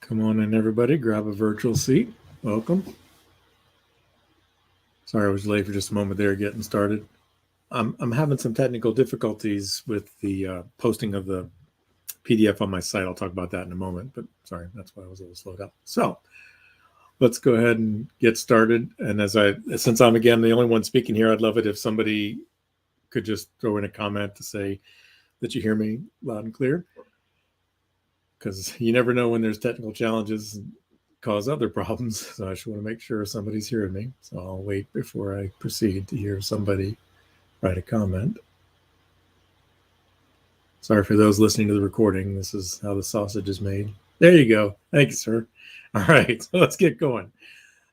Come on in, everybody. Grab a virtual seat. Welcome. Sorry I was late for just a moment there getting started. I'm having some technical difficulties with the posting of the PDF on my site. I'll talk about that in a moment, but sorry, that's why I was a little slowed up. So let's go ahead and get started. And since I'm again the only one speaking here, I'd love it if somebody could just throw in a comment to say that you hear me loud and clear, because you never know when there's technical challenges cause other problems. So I just want to make sure somebody's hearing me. So I'll wait before I proceed to hear somebody write a comment. Sorry for those listening to the recording. This is how the sausage is made. There you go. Thank you, sir. All right, so let's get going.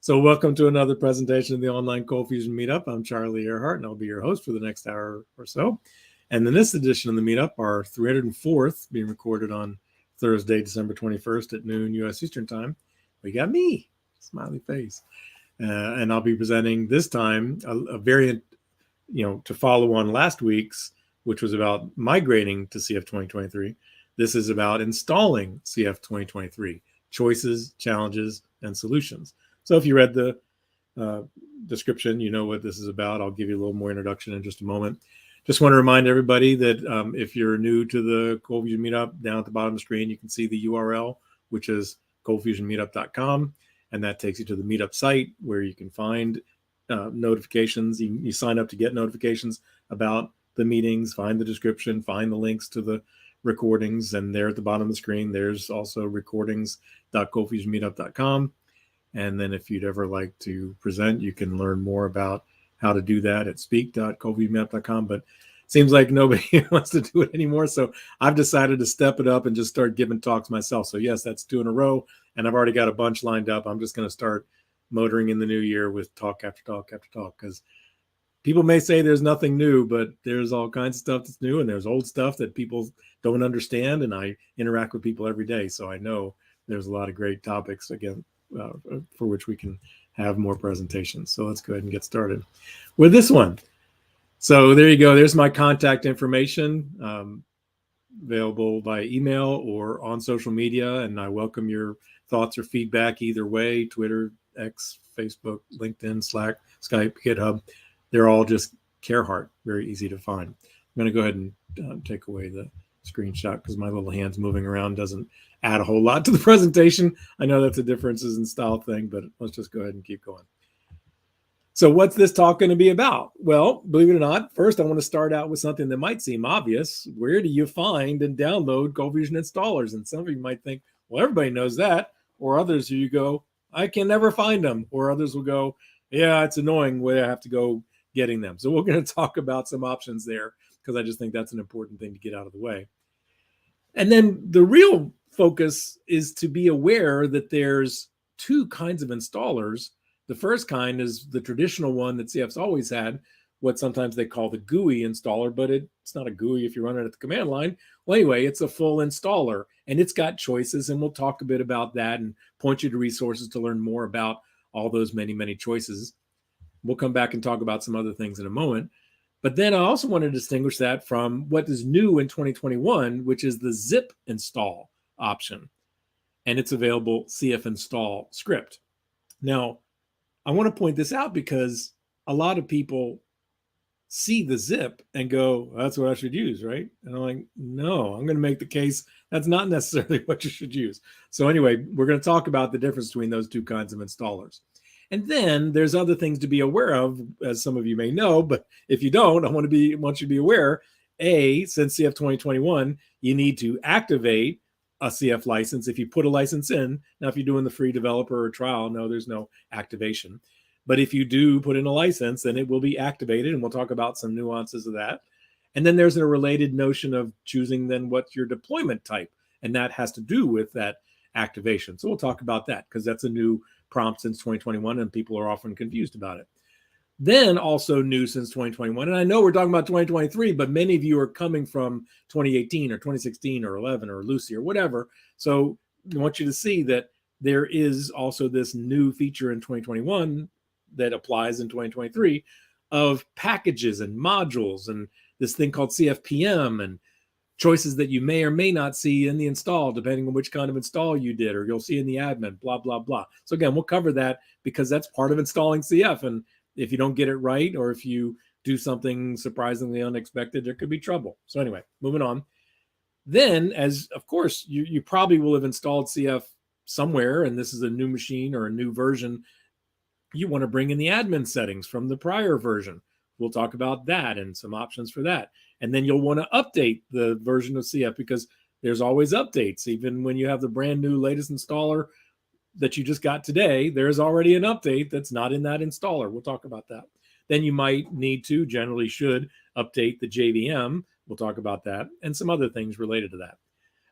So welcome to another presentation of the online ColdFusion Meetup. I'm Charlie Arehart, and I'll be your host for the next hour or so. And in this edition of the Meetup, our 304th, being recorded on Thursday, December 21st at noon U.S. Eastern Time, we got me, smiley face. And I'll be presenting this time a variant, to follow on last week's, which was about migrating to CF2023. This is about installing CF2023, choices, challenges, and solutions. So if you read the description, you know what this is about. I'll give you a little more introduction in just a moment. Just want to remind everybody that if you're new to the ColdFusion Meetup, down at the bottom of the screen, you can see the URL, which is coldfusionmeetup.com. And that takes you to the Meetup site where you can find notifications. You sign up to get notifications about the meetings, find the description, find the links to the recordings. And there at the bottom of the screen, there's also recordings.coldfusionmeetup.com. And then if you'd ever like to present, you can learn more about how to do that at speak.coldfusionmeetup.com. But it seems like nobody wants to do it anymore. So I've decided to step it up and just start giving talks myself. So yes, that's 2 in a row. And I've already got a bunch lined up. I'm just going to start motoring in the new year with talk after talk after talk, because people may say there's nothing new, but there's all kinds of stuff that's new, and there's old stuff that people don't understand. And I interact with people every day, so I know there's a lot of great topics again for which we can have more presentations. So let's go ahead and get started with this one. So there you go. There's my contact information, available by email or on social media. And I welcome your thoughts or feedback either way: Twitter, X, Facebook, LinkedIn, Slack, Skype, GitHub. They're all just Arehart, very easy to find. I'm going to go ahead and take away the screenshot because my little hands moving around doesn't add a whole lot to the presentation. I know that's a differences in style thing, but let's just go ahead and keep going. So what's this talk going to be about? Well, believe it or not, first I want to start out with something that might seem obvious. Where do you find and download ColdFusion installers? And some of you might think, well, everybody knows that. Or others, you go, I can never find them. Or others will go, yeah, it's annoying where I have to go getting them. So we're going to talk about some options there, because I just think that's an important thing to get out of the way. And then the real focus is to be aware that there's 2 kinds of installers. The first kind is the traditional one that CF's always had, what sometimes they call the GUI installer, but it's not a GUI if you run it at the command line. Well, anyway, it's a full installer, and it's got choices, and we'll talk a bit about that and point you to resources to learn more about all those many, many choices. We'll come back and talk about some other things in a moment. But then I also want to distinguish that from what is new in 2021, which is the zip install option. And it's available CF install script. Now, I want to point this out because a lot of people see the zip and go, that's what I should use, right? And I'm like, no, I'm going to make the case that's not necessarily what you should use. So anyway, we're going to talk about the difference between those 2 kinds of installers. And then there's other things to be aware of, as some of you may know, but if you don't, I want you to be aware, since CF 2021, you need to activate a CF license if you put a license in. Now, if you're doing the free developer or trial, no, there's no activation. But if you do put in a license, then it will be activated, and we'll talk about some nuances of that. And then there's a related notion of choosing then what's your deployment type, and that has to do with that activation. So we'll talk about that, because that's a new prompt since 2021, and people are often confused about it. Then also new since 2021, and I know we're talking about 2023, but many of you are coming from 2018 or 2016 or 11 or Lucy or whatever. So I want you to see that there is also this new feature in 2021 that applies in 2023 of packages and modules, and this thing called CFPM, and choices that you may or may not see in the install, depending on which kind of install you did, or you'll see in the admin, blah, blah, blah. So again, we'll cover that because that's part of installing CF. And if you don't get it right, or if you do something surprisingly unexpected, there could be trouble. So anyway, moving on. Then, as of course, you probably will have installed CF somewhere, and this is a new machine or a new version. You want to bring in the admin settings from the prior version. We'll talk about that and some options for that. And then you'll want to update the version of CF because there's always updates. Even when you have the brand new latest installer that you just got today, there's already an update that's not in that installer. We'll talk about that. Then you might need to, generally should, update the JVM. We'll talk about that and some other things related to that.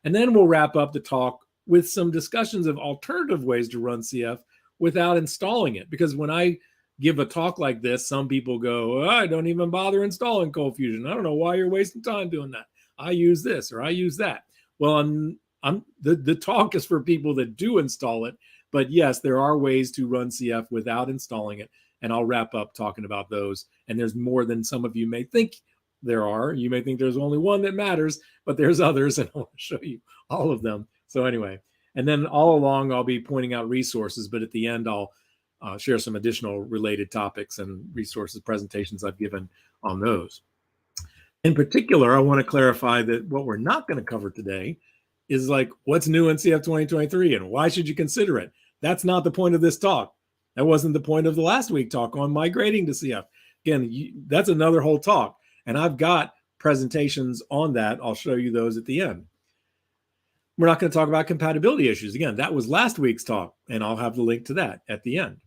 And then we'll wrap up the talk with some discussions of alternative ways to run CF without installing it. Because when I give a talk like this, some people go, oh, I don't even bother installing ColdFusion. I don't know why you're wasting time doing that. I use this or I use that. Well, the talk is for people that do install it. But yes, there are ways to run CF without installing it. And I'll wrap up talking about those. And there's more than some of you may think there are. You may think there's only one that matters, but there's others, and I want to show you all of them. So anyway, and then all along, I'll be pointing out resources, but at the end, I'll share some additional related topics and resources, presentations I've given on those. In particular, I want to clarify that what we're not going to cover today is like what's new in CF2023 and why should you consider it? That's not the point of this talk. That wasn't the point of the last week talk on migrating to CF. Again, that's another whole talk. And I've got presentations on that. I'll show you those at the end. We're not going to talk about compatibility issues. Again, that was last week's talk, and I'll have the link to that at the end.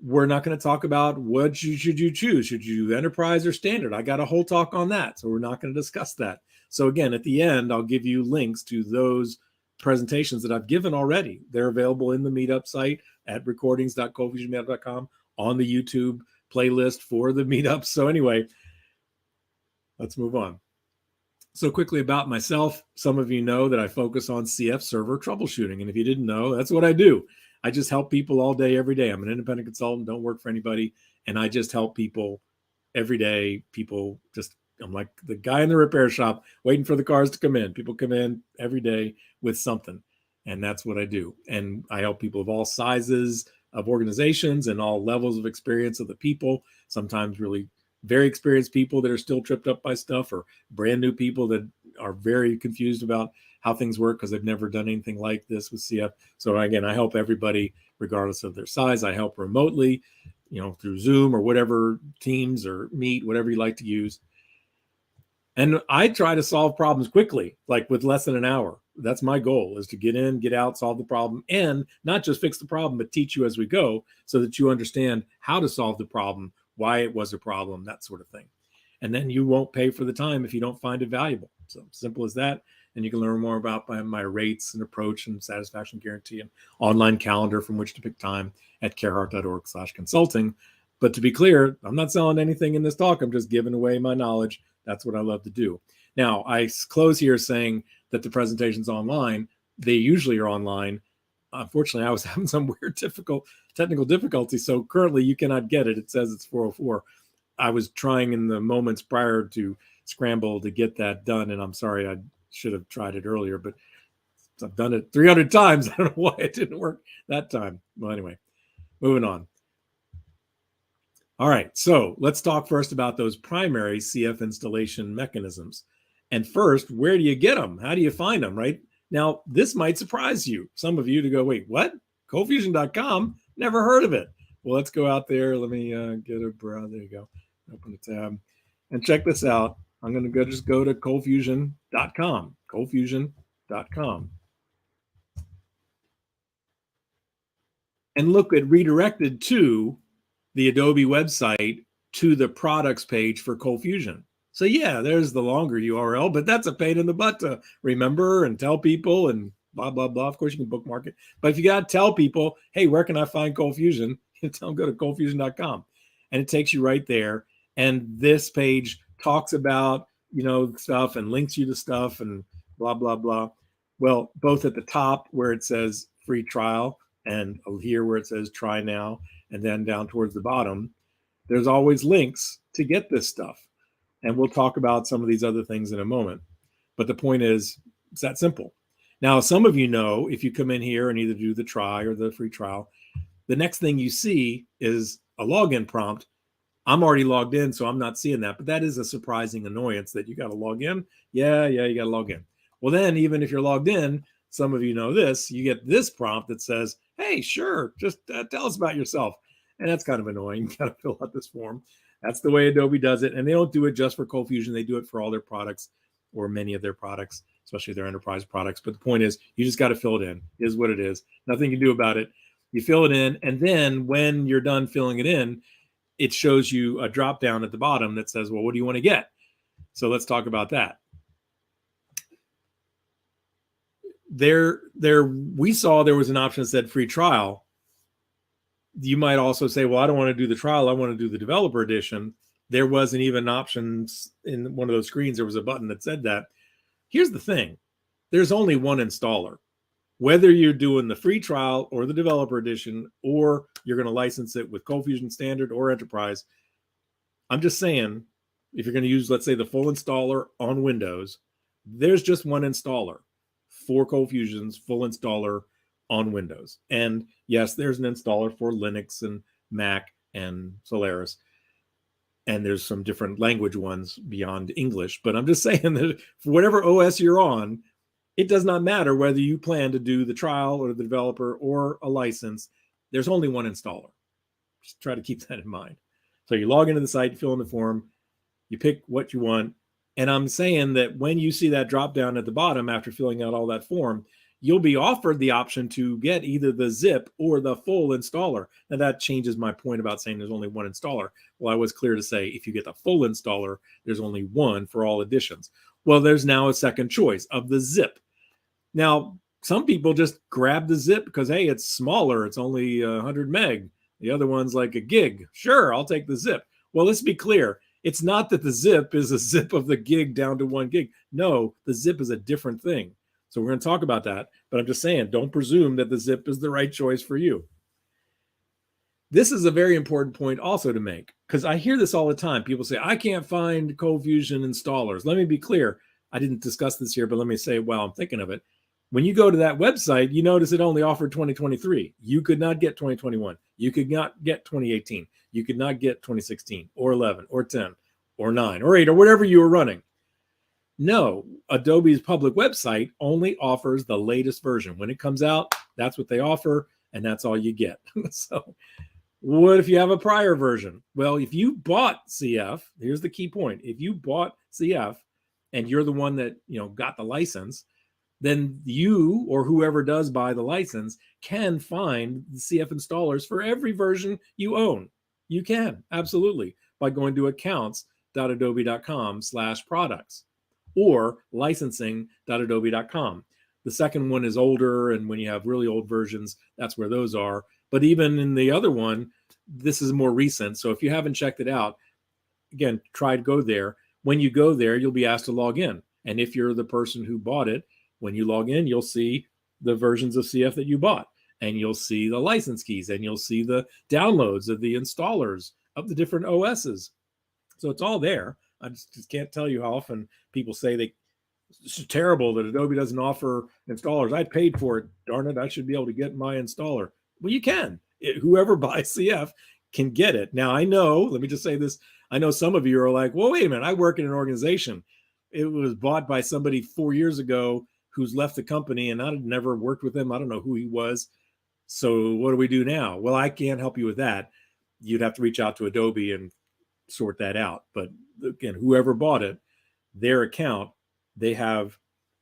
We're not going to talk about what should you choose. Should you do enterprise or standard? I got a whole talk on that, so we're not going to discuss that. So again, at the end, I'll give you links to those presentations that I've given already. They're available in the Meetup site at recordings.coldfusionmeetup.com on the YouTube playlist for the Meetup. So anyway, let's move on. So quickly about myself, some of you know that I focus on CF server troubleshooting. And if you didn't know, that's what I do. I just help people all day, every day. I'm an independent consultant, don't work for anybody. And I just help people every day. I'm like the guy in the repair shop waiting for the cars to come in. People come in every day with something. And that's what I do. And I help people of all sizes of organizations and all levels of experience of the people, sometimes really very experienced people that are still tripped up by stuff, or brand new people that are very confused about how things work because they've never done anything like this with CF. So again, I help everybody regardless of their size. I help remotely, through Zoom or whatever, Teams or Meet, whatever you like to use. And I try to solve problems quickly, like with less than an hour. That's my goal, is to get in, get out, solve the problem, and not just fix the problem, but teach you as we go so that you understand how to solve the problem, why it was a problem, that sort of thing. And then you won't pay for the time if you don't find it valuable. So simple as that. And you can learn more about my rates and approach and satisfaction guarantee and online calendar from which to pick time at carehart.org/consulting. But to be clear, I'm not selling anything in this talk. I'm just giving away my knowledge. That's what I love to do. Now, I close here saying that the presentation's online. They usually are online. Unfortunately, I was having some weird technical difficulty. So currently you cannot get it. It says it's 404. I was trying in the moments prior to scramble to get that done. And I'm sorry, I should have tried it earlier, but I've done it 300 times. I don't know why it didn't work that time. Well, anyway, moving on. All right, so let's talk first about those primary CF installation mechanisms. And first, where do you get them? How do you find them, right? Now, this might surprise you, some of you, to go, wait, what? ColdFusion.com? Never heard of it. Well, let's go out there. Let me get a browser. There you go. Open the tab and check this out. I'm going to just go to ColdFusion.com, ColdFusion.com. And look, it redirected to the Adobe website to the products page for ColdFusion. So yeah, there's the longer URL, but that's a pain in the butt to remember and tell people and blah, blah, blah. Of course, you can bookmark it. But if you got to tell people, hey, where can I find ColdFusion? You tell them go to ColdFusion.com. And it takes you right there. And this page talks about, stuff and links you to stuff and blah, blah, blah. Well, both at the top where it says free trial and here where it says try now, and then down towards the bottom, there's always links to get this stuff. And we'll talk about some of these other things in a moment. But the point is, it's that simple. Now, some of you know, if you come in here and either do the try or the free trial, the next thing you see is a login prompt. I'm already logged in, so I'm not seeing that. But that is a surprising annoyance that you got to log in. Yeah, you got to log in. Well, then even if you're logged in, some of you know this, you get this prompt that says, hey, sure, just tell us about yourself. And that's kind of annoying. You got to fill out this form. That's the way Adobe does it. And they don't do it just for ColdFusion. They do it for all their products or many of their products, especially their enterprise products. But the point is, you just got to fill it in. It is what it is. Nothing you can do about it. You fill it in. And then when you're done filling it in, it shows you a drop down at the bottom that says, well, what do you want to get? So let's talk about that. We saw there was an option that said free trial. You might also say, well, I don't want to do the trial. I want to do the developer edition. There wasn't even options in one of those screens. There was a button that said that. Here's the thing. There's only one installer. Whether you're doing the free trial or the developer edition, or you're going to license it with ColdFusion Standard or Enterprise, I'm just saying, if you're going to use, let's say, the full installer on Windows, there's just one installer for ColdFusion's full installer on Windows. And yes, there's an installer for Linux and Mac and Solaris. And there's some different language ones beyond English. But I'm just saying that for whatever OS you're on, it does not matter whether you plan to do the trial or the developer or a license. There's only one installer. Just try to keep that in mind. So you log into the site, fill in the form, you pick what you want. And I'm saying that when you see that drop down at the bottom after filling out all that form, you'll be offered the option to get either the zip or the full installer. Now that changes my point about saying there's only one installer. Well, I was clear to say if you get the full installer, there's only one for all editions. Well, there's now a second choice of the zip. Now, some people just grab the zip because, hey, it's smaller. It's only 100 meg. The other one's like a gig. Sure, I'll take the zip. Well, let's be clear. It's not that the zip is a zip of the gig down to 1 gig. No, the zip is a different thing. So we're going to talk about that. But I'm just saying, don't presume that the zip is the right choice for you. This is a very important point also to make, because I hear this all the time. People say, I can't find ColdFusion installers. Let me be clear. I didn't discuss this here, but let me say while I'm thinking of it. When you go to that website, you notice it only offered 2023. You could not get 2021. You could not get 2018. You could not get 2016 or 11 or 10 or 9 or 8 or whatever you were running. No, Adobe's public website only offers the latest version. When it comes out, that's what they offer, and that's all you get. So what if you have a prior version? Well, if you bought CF, here's the key point. If you bought CF and you're the one that got the license, then you or whoever does buy the license can find the CF installers for every version you own. You can, absolutely, by going to accounts.adobe.com/products or licensing.adobe.com. The second one is older, and when you have really old versions, that's where those are. But even in the other one, this is more recent. So if you haven't checked it out, again, try to go there. When you go there, you'll be asked to log in. And if you're the person who bought it, when you log in, you'll see the versions of CF that you bought, and you'll see the license keys, and you'll see the downloads of the installers of the different OSs. So it's all there. I just can't tell you how often people say it's terrible that Adobe doesn't offer installers. I paid for it. Darn it, I should be able to get my installer. Well, you can. Whoever buys CF can get it. Now, I know, let me just say this. I know some of you are like, well, wait a minute. I work in an organization. It was bought by somebody 4 years ago who's left the company, and I've never worked with him. I don't know who he was. So what do we do now? Well, I can't help you with that. You'd have to reach out to Adobe and sort that out. But again, whoever bought it, their account, they have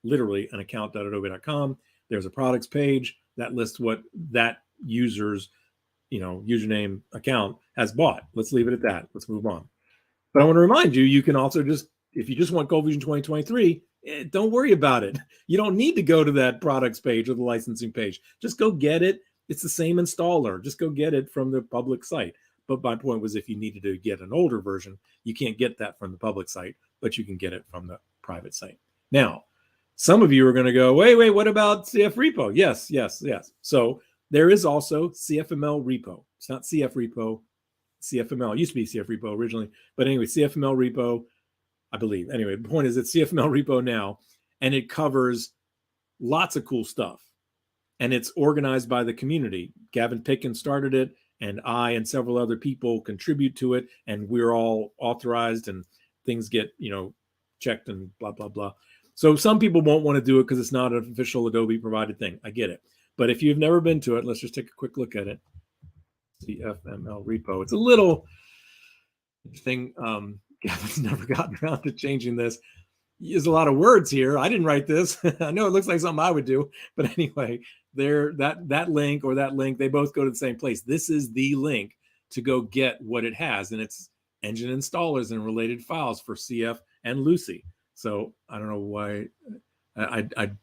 literally an account.adobe.com. There's a products page that lists what that user's username account has bought. Let's leave it at that. Let's move on. But I want to remind you, you can also if you just want ColdFusion 2023, don't worry about it. You don't need to go to that products page or the licensing page. Just go get it. It's the same installer. Just go get it from the public site. But my point was, if you needed to get an older version, you can't get that from the public site, but you can get it from the private site. Now, some of you are going to go, wait, what about CF repo? Yes. So there is also CFML repo. It's not CF repo, CFML. It used to be CF repo originally. But anyway, CFML repo, I believe. Anyway, the point is it's CFML repo now. and it covers lots of cool stuff. And it's organized by the community. Gavin Pickens started it, and I and several other people contribute to it, and we're all authorized, and things get, checked and blah, blah, blah. So some people won't want to do it because it's not an official Adobe provided thing. I get it. But if you've never been to it, let's just take a quick look at it. CFML repo. It's a little thing. Gavin's never gotten around to changing this. There's a lot of words here. I didn't write this. I know it looks like something I would do, but anyway, that link or that link, they both go to the same place. This is the link to go get what it has, and it's engine installers and related files for CF and Lucy. So I don't know why I'm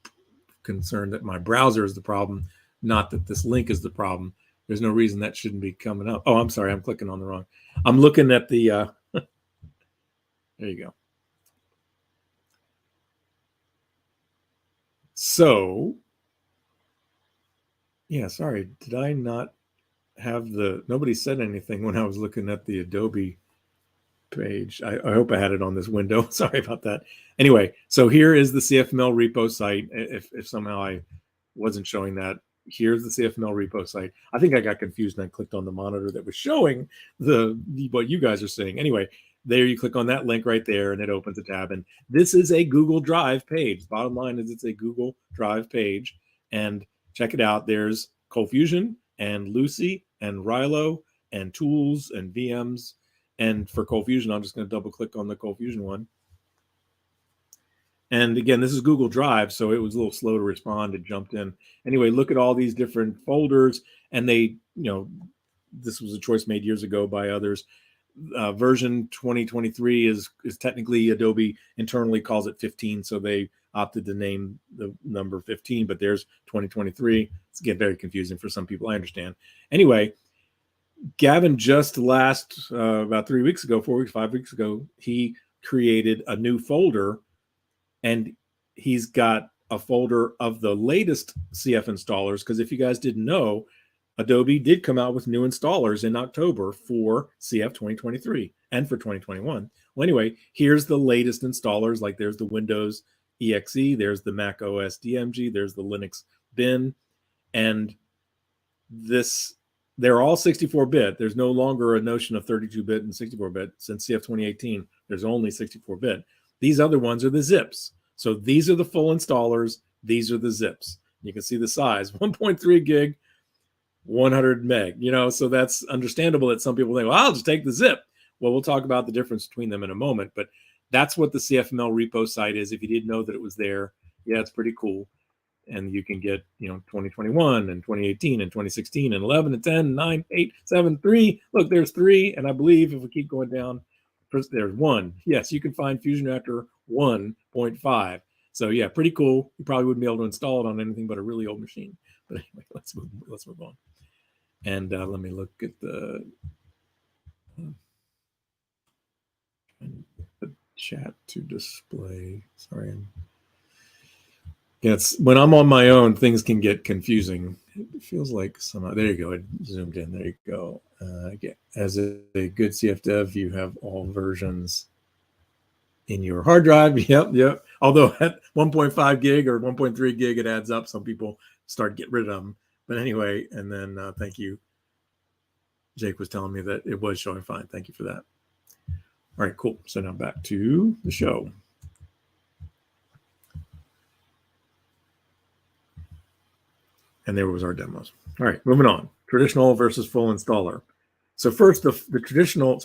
concerned that my browser is the problem, not that this link is the problem. There's no reason that shouldn't be coming up. Oh, I'm sorry. I'm clicking on the wrong. I'm looking at the, there you go. So, yeah, sorry. Did I not have nobody said anything when I was looking at the Adobe page. I hope I had it on this window. Sorry about that. Anyway, so here is the CFML repo site. If somehow I wasn't showing that, here's the CFML repo site. I think I got confused and I clicked on the monitor that was showing what you guys are seeing. Anyway, there you click on that link right there and it opens a tab. And this is a Google Drive page. Bottom line is it's a Google Drive page. And check it out. There's ColdFusion and Lucy and Rilo and tools and VMs. And for ColdFusion, I'm just going to double click on the ColdFusion one. And again, this is Google Drive, so it was a little slow to respond. It jumped in. Anyway, look at all these different folders. And they, this was a choice made years ago by others. Version 2023 is technically Adobe internally calls it 15. So they opted to name the number 15, but there's 2023. It's getting very confusing for some people. I understand. Anyway, Gavin just about 3 weeks ago, 4 weeks, 5 weeks ago, he created a new folder, and he's got a folder of the latest CF installers. Because if you guys didn't know, Adobe did come out with new installers in October for CF 2023 and for 2021. Well, anyway, here's the latest installers. Like there's the Windows EXE, there's the Mac OS DMG, there's the Linux bin, and they're all 64-bit. There's no longer a notion of 32-bit and 64-bit. Since CF 2018, there's only 64-bit. These other ones are the zips. So these are the full installers. These are the zips. You can see the size, 1.3 gig, 100 meg. So that's understandable that some people think, well, I'll just take the zip. Well, we'll talk about the difference between them in a moment. But that's what the CFML repo site is. If you didn't know that it was there, yeah, it's pretty cool. And you can get, 2021 and 2018 and 2016 and 11 and 10, 9, 8, 7, 3. Look, there's 3. And I believe if we keep going down, first there's 1. Yes, you can find Fusion Reactor 1.5. So yeah, pretty cool. You probably wouldn't be able to install it on anything but a really old machine. But anyway, let's move on. And let me look at the chat to display. Sorry, it's when I'm on my own, things can get confusing. It feels like somehow, there you go. It zoomed in. There you go. Again, as a good CF dev, you have all versions in your hard drive. Yep. Although at 1.5 gig or 1.3 gig, it adds up. Some people start getting rid of them. But anyway, and then thank you. Jake was telling me that it was showing fine. Thank you for that. All right, cool. So now back to the show. And there was our demos. All right, moving on. Traditional versus full installer. So first, the traditional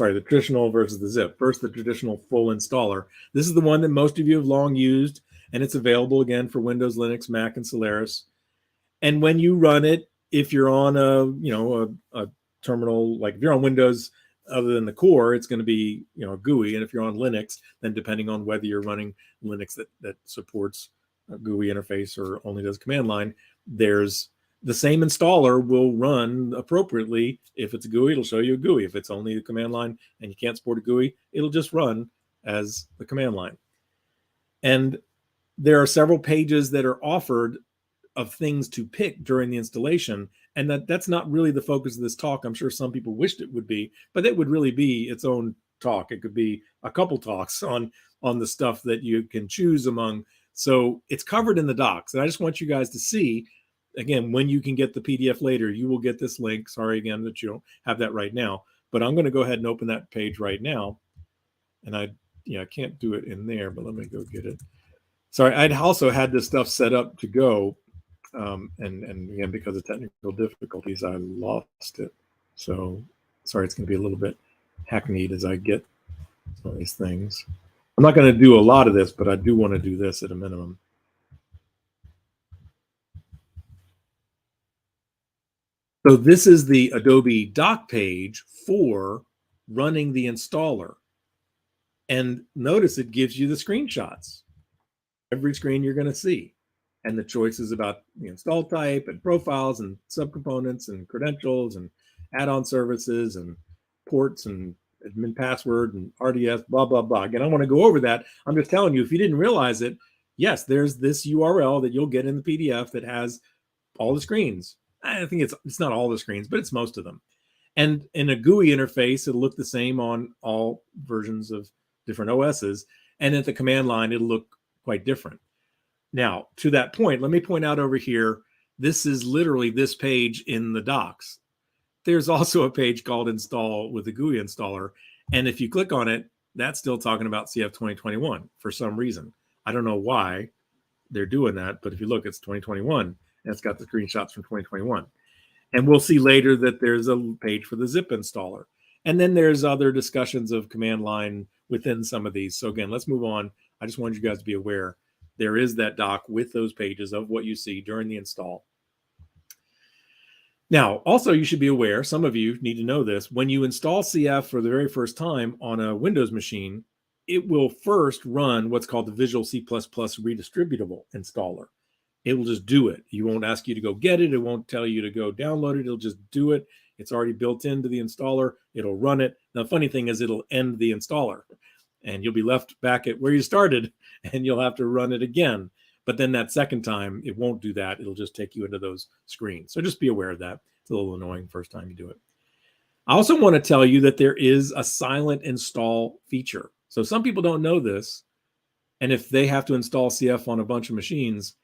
versus the zip. First, the traditional full installer. This is the one that most of you have long used, and it's available again for Windows, Linux, Mac, and Solaris. And when you run it, if you're on a terminal, like if you're on Windows, other than the core, it's going to be a GUI. And if you're on Linux, then depending on whether you're running Linux that supports a GUI interface or only does command line, there's the same installer will run appropriately. If it's a GUI, it'll show you a GUI. If it's only the command line and you can't support a GUI, it'll just run as the command line. And there are several pages that are offered of things to pick during the installation. And that's not really the focus of this talk. I'm sure some people wished it would be, but it would really be its own talk. It could be a couple talks on the stuff that you can choose among So it's covered in the docs. And I just want you guys to see, again, when you can get the PDF later, you will get this link. Sorry again that you don't have that right now, but I'm going to go ahead and open that page right now. And I can't do it in there, but let me go get it. Sorry, I'd also had this stuff set up to go. And again, because of technical difficulties, I lost it. So sorry, it's going to be a little bit hackneyed as I get some of these things. I'm not going to do a lot of this, but I do want to do this at a minimum. So this is the Adobe doc page for running the installer. And notice it gives you the screenshots. Every screen you're going to see. And the choices about the install type and profiles and subcomponents and credentials and add-on services and ports and admin password and RDS, blah, blah, blah. Again, I want to go over that. I'm just telling you, if you didn't realize it, yes, there's this URL that you'll get in the PDF that has all the screens. I think it's not all the screens, but it's most of them. And in a GUI interface, it'll look the same on all versions of different OSs. And at the command line, it'll look quite different. Now, to that point, let me point out over here, this is literally this page in the docs. There's also a page called Install with the GUI installer. And if you click on it, that's still talking about CF2021 for some reason. I don't know why they're doing that, but if you look, it's 2021, and it's got the screenshots from 2021. And we'll see later that there's a page for the zip installer. And then there's other discussions of command line within some of these. So again, let's move on. I just wanted you guys to be aware. There is that doc with those pages of what you see during the install. Now, also you should be aware, some of you need to know this, when you install CF for the very first time on a Windows machine, it will first run what's called the Visual C++ redistributable installer. It will just do it. You won't ask you to go get it. It won't tell you to go download it. It'll just do it. It's already built into the installer. It'll run it. Now, the funny thing is it'll end the installer and you'll be left back at where you started and you'll have to run it again. But then that second time, it won't do that. It'll just take you into those screens. So just be aware of that. It's a little annoying first time you do it. I also want to tell you that there is a silent install feature. So some people don't know this. And if they have to install CF on a bunch of machines,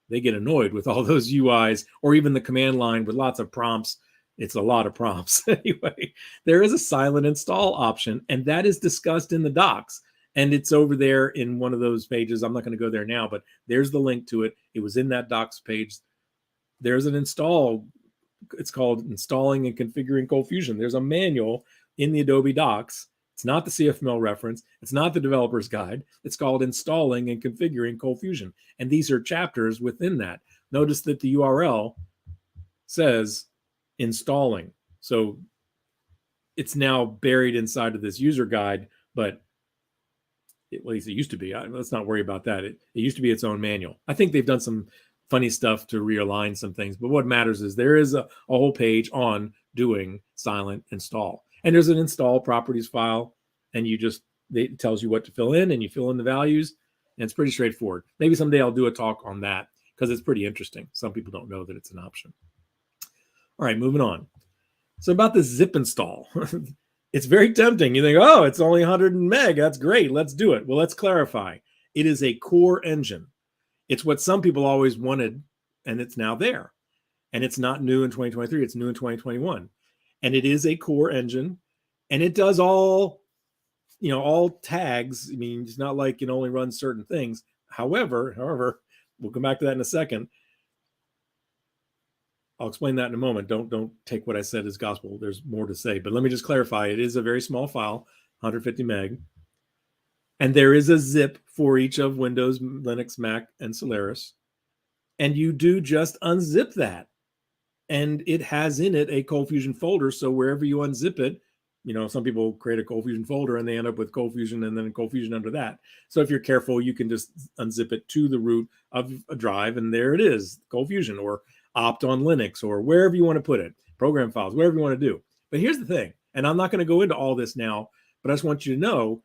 they get annoyed with all those UIs or even the command line with lots of prompts. It's a lot of prompts. Anyway, there is a silent install option, and that is discussed in the docs. And it's over there in one of those pages. I'm not going to go there now, but there's the link to it. It was in that docs page. There's an install. It's called Installing and Configuring ColdFusion. There's a manual in the Adobe docs. It's not the CFML reference. It's not the developer's guide. It's called Installing and Configuring ColdFusion. And these are chapters within that. Notice that the URL says installing. So it's now buried inside of this user guide, but at least it used to be. Let's not worry about that. It used to be its own manual. I think they've done some funny stuff to realign some things, but what matters is there is a whole page on doing silent install. And there's an install properties file, and it tells you what to fill in, and you fill in the values, and it's pretty straightforward. Maybe someday I'll do a talk on that because it's pretty interesting. Some people don't know that it's an option. All right, moving on. So about the zip install. It's very tempting. You think, oh, it's only 100 meg. That's great. Let's do it. Well, let's clarify. It is a core engine. It's what some people always wanted, and it's now there. And it's not new in 2023. It's new in 2021. And it is a core engine, and it does all tags. I mean, it's not like it only runs certain things. However, we'll come back to that in a second. I'll explain that in a moment. Don't take what I said as gospel. There's more to say, but let me just clarify. It is a very small file, 150 meg. And there is a zip for each of Windows, Linux, Mac, and Solaris. And you do just unzip that. And it has in it a ColdFusion folder. So wherever you unzip it, some people create a ColdFusion folder and they end up with ColdFusion and then ColdFusion under that. So if you're careful, you can just unzip it to the root of a drive, and there it is, ColdFusion, or opt on Linux, or wherever you want to put it, program files, whatever you want to do. But here's the thing, and I'm not going to go into all this now, but I just want you to know,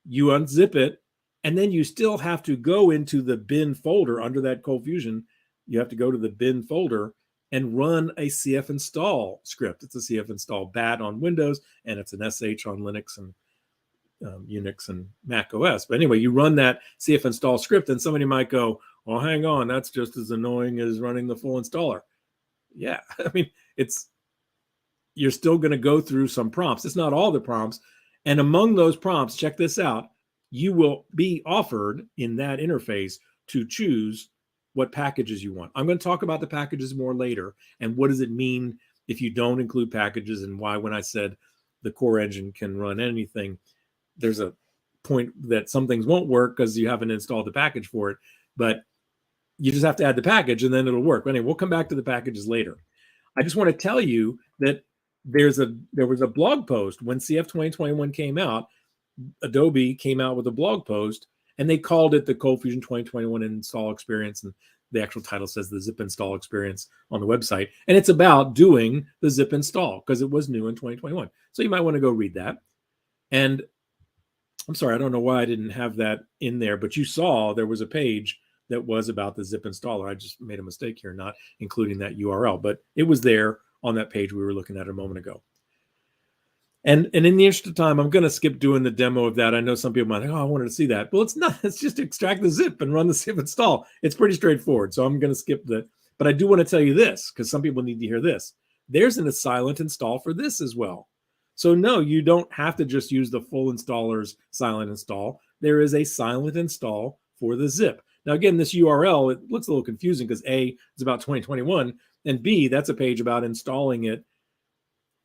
you unzip it, and then you still have to go into the bin folder under that ColdFusion. You have to go to the bin folder and run a CF install script. It's a CF install BAT on Windows, and it's an SH on Linux, and Unix and Mac OS. But anyway, you run that CF install script, and somebody might go, "Well, hang on, that's just as annoying as running the full installer." Yeah, I mean, you're still going to go through some prompts. It's not all the prompts. And among those prompts, check this out, you will be offered in that interface to choose what packages you want. I'm going to talk about the packages more later and what does it mean if you don't include packages, and why when I said the core engine can run anything, there's a point that some things won't work because you haven't installed the package for it, but you just have to add the package and then it'll work. But anyway, we'll come back to the packages later. I just want to tell you that there was a blog post when CF 2021 came out. Adobe came out with a blog post and they called it the ColdFusion 2021 install experience. And the actual title says the zip install experience on the website. And it's about doing the zip install because it was new in 2021. So you might want to go read that. And I'm sorry, I don't know why I didn't have that in there, but you saw there was a page that was about the zip installer. I just made a mistake here, not including that URL, but it was there on that page we were looking at a moment ago. And in the interest of time, I'm going to skip doing the demo of that. I know some people might think, oh, I wanted to see that. Well, it's not. It's just extract the zip and run the zip install. It's pretty straightforward. So I'm going to skip that. But I do want to tell you this because some people need to hear this. There's a silent install for this as well. So no, you don't have to just use the full installer's silent install. There is a silent install for the zip. Now, again, this URL, it looks a little confusing because A, it's about 2021, and B, that's a page about installing it,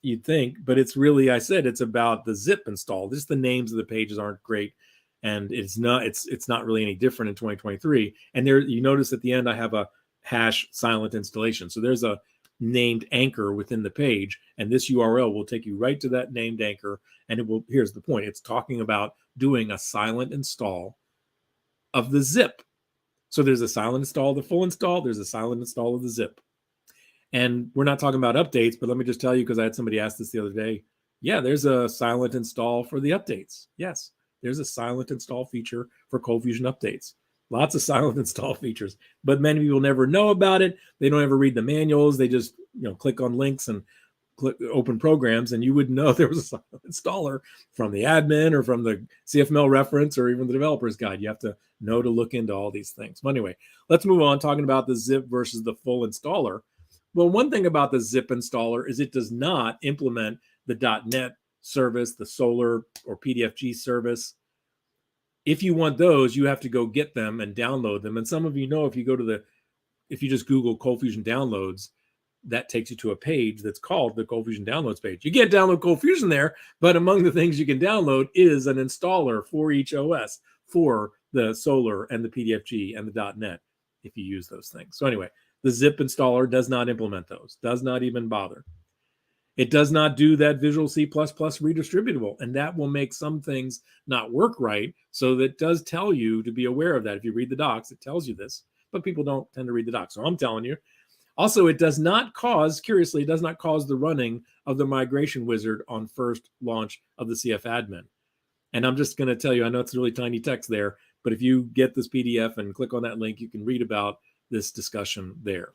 you'd think, but it's really, I said, it's about the zip install. Just the names of the pages aren't great, and it's not really any different in 2023. And there, you notice at the end, I have a hash silent installation. So there's a named anchor within the page, and this URL will take you right to that named anchor, and it will, here's the point, it's talking about doing a silent install of the zip. So there's a silent install of the full install, there's a silent install of the zip. And we're not talking about updates, but let me just tell you, because I had somebody ask this the other day, yeah, there's a silent install for the updates. Yes, there's a silent install feature for ColdFusion updates. Lots of silent install features, but many people never know about it. They don't ever read the manuals. They just, click on links and click open programs, and you would know there was a silent installer from the admin or from the CFML reference or even the developer's guide. You have to know to look into all these things. But anyway, let's move on talking about the zip versus the full installer. Well, one thing about the zip installer is it does not implement the .NET service, the Solar or PDFG service. If you want those, you have to go get them and download them. And some of you know, if you just Google ColdFusion downloads, that takes you to a page that's called the ColdFusion downloads page. You can't download ColdFusion there, but among the things you can download is an installer for each OS for the Solar and the PDFG and the .NET if you use those things. So anyway, the zip installer does not implement those, does not even bother. It does not do that Visual C++ redistributable, and that will make some things not work right. So that does tell you to be aware of that. If you read the docs, it tells you this, but people don't tend to read the docs. So I'm telling you. Also, it does not cause, curiously, it does not cause the running of the migration wizard on first launch of the CF admin. And I'm just going to tell you, I know it's really tiny text there, but if you get this PDF and click on that link, you can read about this discussion there.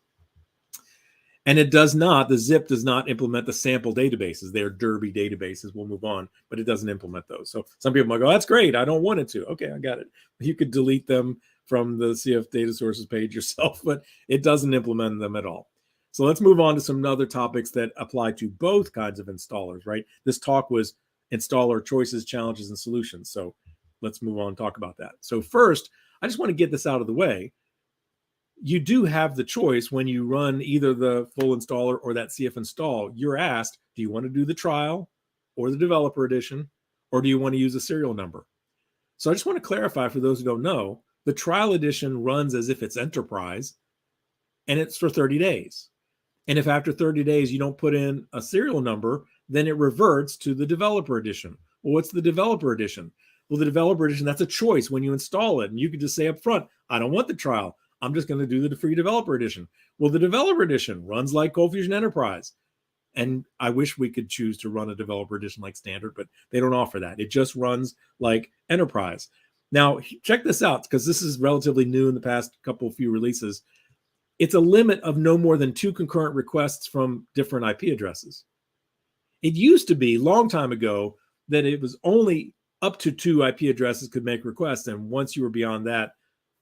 And it does not, the zip does not implement the sample databases. They're Derby databases. We'll move on, but it doesn't implement those. So some people might go, that's great, I don't want it to. Okay, I got it. You could delete them from the CF data sources page yourself, but it doesn't implement them at all. So let's move on to some other topics that apply to both kinds of installers, right? This talk was installer choices, challenges, and solutions. So let's move on and talk about that. So first, I just want to get this out of the way. You do have the choice when you run either the full installer or that CF install. You're asked, do you want to do the trial or the developer edition, or do you want to use a serial number? So I just want to clarify for those who don't know, the trial edition runs as if it's enterprise, and it's for 30 days. And if after 30 days you don't put in a serial number, then it reverts to the developer edition. Well, what's the developer edition? Well, the developer edition, that's a choice when you install it. And you could just say up front, I don't want the trial. I'm just going to do the free developer edition. Well, the developer edition runs like ColdFusion Enterprise. And I wish we could choose to run a developer edition like standard, but they don't offer that. It just runs like enterprise. Now, check this out, because this is relatively new in the past few releases. It's a limit of no more than 2 concurrent requests from different IP addresses. It used to be, long time ago, that it was only up to 2 IP addresses could make requests. And once you were beyond that,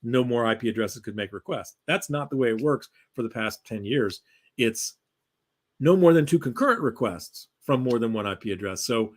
no more IP addresses could make requests. That's not the way it works for the past 10 years. It's no more than 2 concurrent requests from more than 1 IP address. So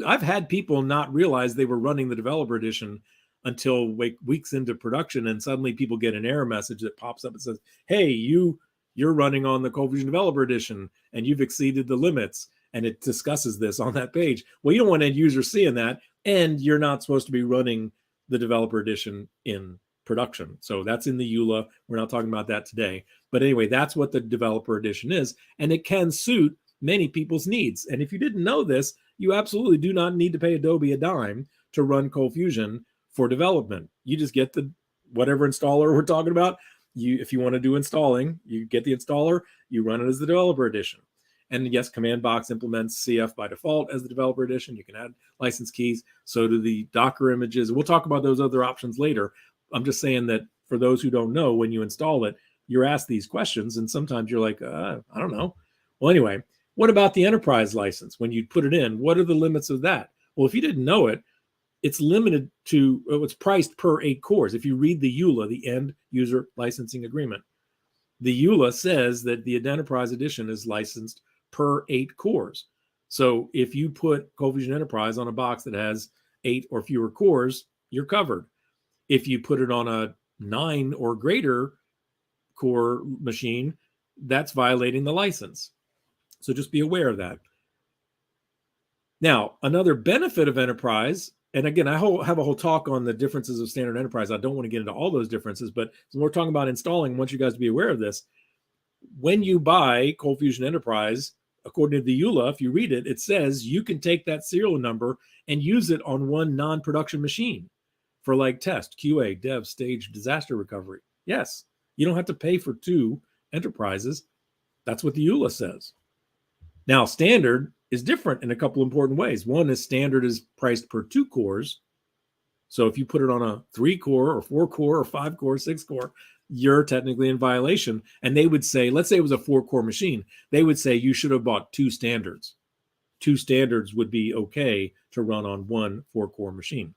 I've had people not realize they were running the developer edition until weeks into production, and suddenly people get an error message that pops up and says, hey, you're running on the ColdFusion developer edition and you've exceeded the limits. And it discusses this on that page. Well, you don't want end users seeing that, and you're not supposed to be running the developer edition in production. So that's in the EULA. We're not talking about that today. But anyway, that's what the developer edition is, and it can suit many people's needs. And if you didn't know this, you absolutely do not need to pay Adobe a dime to run ColdFusion for development. You just get the whatever installer we're talking about. If you want to do installing, you get the installer, you run it as the developer edition. And yes, Command Box implements CF by default as the developer edition. You can add license keys. So do the Docker images. We'll talk about those other options later. I'm just saying that for those who don't know, when you install it, you're asked these questions, and sometimes you're like, I don't know. Well, anyway, what about the enterprise license? When you put it in, what are the limits of that? Well, if you didn't know it, it's limited to, it's priced per 8 cores. If you read the EULA, the End User Licensing Agreement, the EULA says that the Enterprise Edition is licensed per 8 cores. So if you put ColdFusion Enterprise on a box that has 8 or fewer cores, you're covered. If you put it on a 9 or greater core machine, that's violating the license. So just be aware of that. Now, another benefit of Enterprise, and again, I have a whole talk on the differences of standard Enterprise. I don't want to get into all those differences, but we're talking about installing. I want you guys to be aware of this. When you buy ColdFusion Enterprise, according to the EULA, if you read it, it says you can take that serial number and use it on one non-production machine for like test, QA, dev, stage, disaster recovery. Yes, you don't have to pay for 2 enterprises. That's what the EULA says. Now, standard is different in a couple important ways. One is standard is priced per 2 cores. So if you put it on a 3 core or 4 core or 5 core, 6 core, you're technically in violation. And they would say, let's say it was a 4 core machine. They would say you should have bought 2 standards. 2 standards would be okay to run on one 4 core machine.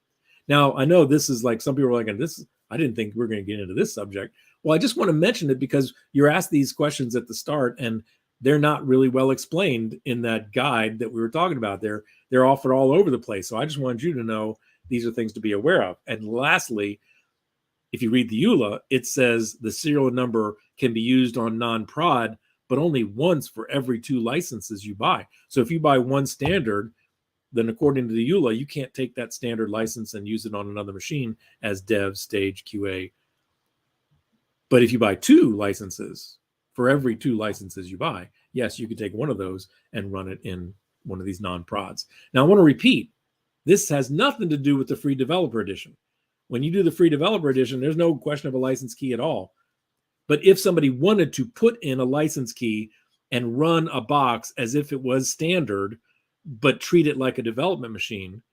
Now, I know this is like, some people are like, I didn't think we were going to get into this subject. Well, I just want to mention it because you're asked these questions at the start, and they're not really well explained in that guide that we were talking about. They're offered all over the place. So I just wanted you to know these are things to be aware of. And lastly, if you read the EULA, it says the serial number can be used on non-prod, but only once for every 2 licenses you buy. So if you buy 1 standard, then according to the EULA, you can't take that standard license and use it on another machine as dev, stage, QA. But if you buy 2 licenses, for every 2 licenses you buy, yes, you can take one of those and run it in one of these non-prods. Now, I want to repeat, this has nothing to do with the free developer edition. When you do the free developer edition, there's no question of a license key at all. But if somebody wanted to put in a license key and run a box as if it was standard, but treat it like a development machine,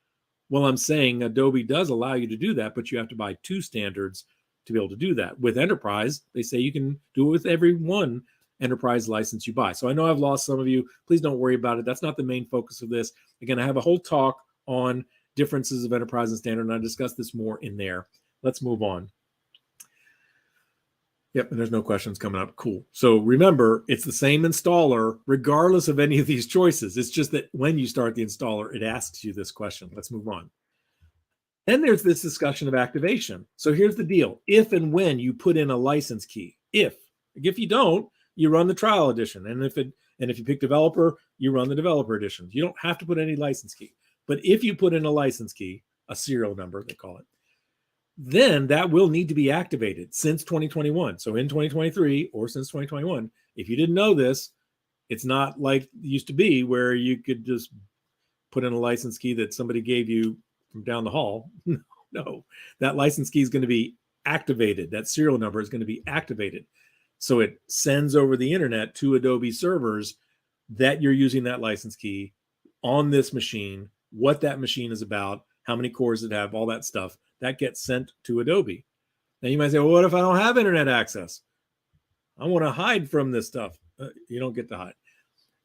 well, I'm saying Adobe does allow you to do that, but you have to buy 2 standards to be able to do that. With Enterprise, they say you can do it with every 1 Enterprise license you buy. So I know I've lost some of you. Please don't worry about it. That's not the main focus of this. Again, I have a whole talk on differences of Enterprise and Standard, and I discussed this more in there. Let's move on. Yep, and there's no questions coming up. Cool. So remember, it's the same installer regardless of any of these choices. It's just that when you start the installer, it asks you this question. Let's move on. Then there's this discussion of activation. So here's the deal. If and when you put in a license key, if you don't, you run the trial edition. And if you pick developer, you run the developer edition. You don't have to put any license key. But if you put in a license key, a serial number, they call it, then that will need to be activated since 2021. So in 2023 or since 2021, if you didn't know this, it's not like it used to be where you could just put in a license key that somebody gave you from down the hall. No, that license key is going to be activated. That serial number is going to be activated. So it sends over the internet to Adobe servers that you're using that license key on this machine, what that machine is about, how many cores it have, all that stuff. That gets sent to Adobe. Now you might say, well, what if I don't have internet access? I want to hide from this stuff. You don't get to hide.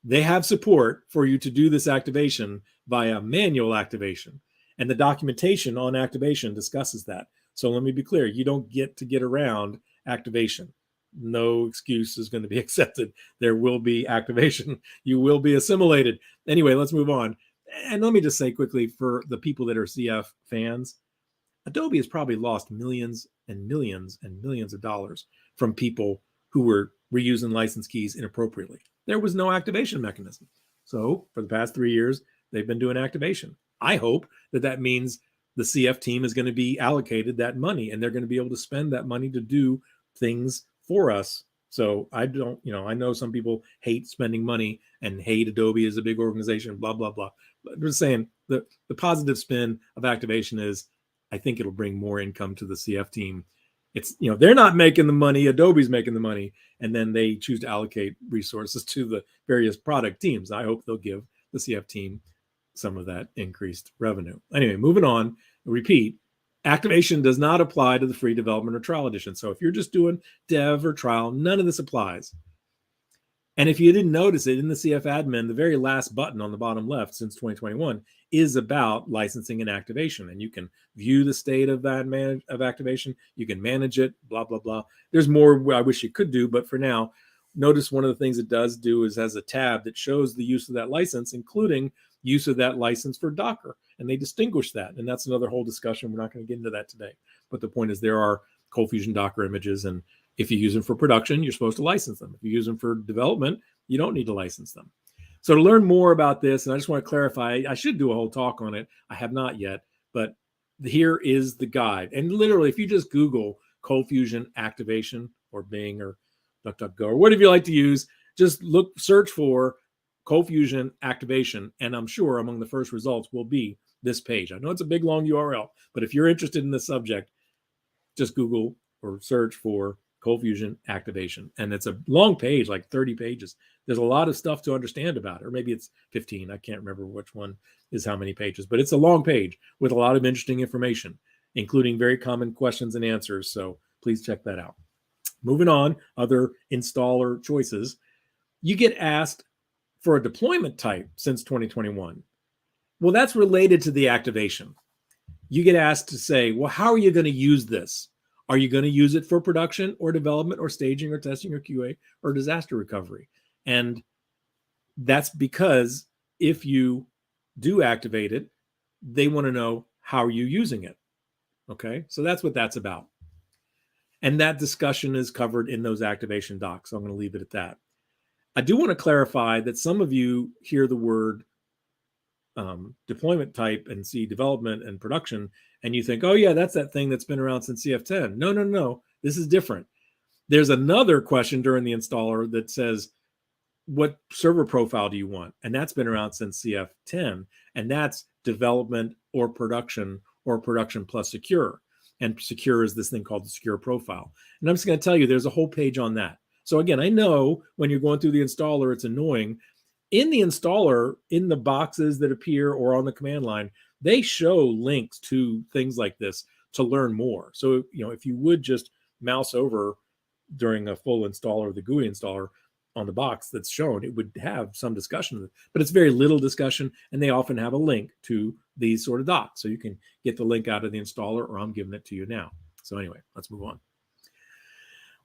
They have support for you to do this activation via manual activation. And the documentation on activation discusses that. So let me be clear. You don't get to get around activation. No excuse is going to be accepted. There will be activation. You will be assimilated. Anyway, let's move on. And let me just say quickly, for the people that are CF fans, Adobe has probably lost millions and millions and millions of dollars from people who were reusing license keys inappropriately. There was no activation mechanism. So for the past 3 years, they've been doing activation. I hope that that means the CF team is going to be allocated that money, and they're going to be able to spend that money to do things for us. So I don't, I know some people hate spending money and hate Adobe as a big organization, blah, blah, blah. But I'm just saying the positive spin of activation is I think it'll bring more income to the CF team. It's, they're not making the money, Adobe's making the money, and then they choose to allocate resources to the various product teams. I hope they'll give the CF team some of that increased revenue. Anyway, moving on, repeat, activation does not apply to the free development or trial edition. So if you're just doing dev or trial, none of this applies. And if you didn't notice it, in the CF admin, the very last button on the bottom left since 2021 is about licensing and activation. And you can view the state of that of activation. You can manage it, blah, blah, blah. There's more I wish you could do, but for now, notice one of the things it does do is has a tab that shows the use of that license, including use of that license for Docker. And they distinguish that. And that's another whole discussion. We're not going to get into that today. But the point is there are ColdFusion Docker images, and if you use them for production, you're supposed to license them. If you use them for development, you don't need to license them. So to learn more about this, and I just want to clarify, I should do a whole talk on it. I have not yet, but here is the guide. And literally, if you just Google ColdFusion activation or Bing or DuckDuckGo or whatever you like to use, just search for ColdFusion activation. And I'm sure among the first results will be this page. I know it's a big, long URL, but if you're interested in this subject, just Google or search for ColdFusion activation. And it's a long page, like 30 pages. There's a lot of stuff to understand about it, or maybe it's 15. I can't remember which one is how many pages, but it's a long page with a lot of interesting information, including very common questions and answers. So please check that out. Moving on, other installer choices. You get asked for a deployment type since 2021. Well, that's related to the activation. You get asked to say, well, how are you going to use this? Are you going to use it for production or development or staging or testing or QA or disaster recovery? And that's because if you do activate it, they want to know, how are you using it? Okay, so that's what that's about. And that discussion is covered in those activation docs. So I'm going to leave it at that. I do want to clarify that some of you hear the word deployment type and see development and production, and you think, oh yeah, that's that thing that's been around since CF10. No. This is different. There's another question during the installer that says, what server profile do you want? And that's been around since CF10, and that's development or production plus secure. And secure is this thing called the secure profile. And I'm just going to tell you, there's a whole page on that. So again, I know when you're going through the installer, it's annoying. In the installer, in the boxes that appear or on the command line, they show links to things like this to learn more. So, if you would just mouse over during a full installer, the GUI installer on the box that's shown, it would have some discussion, but it's very little discussion. And they often have a link to these sort of docs. So you can get the link out of the installer, or I'm giving it to you now. So anyway, let's move on.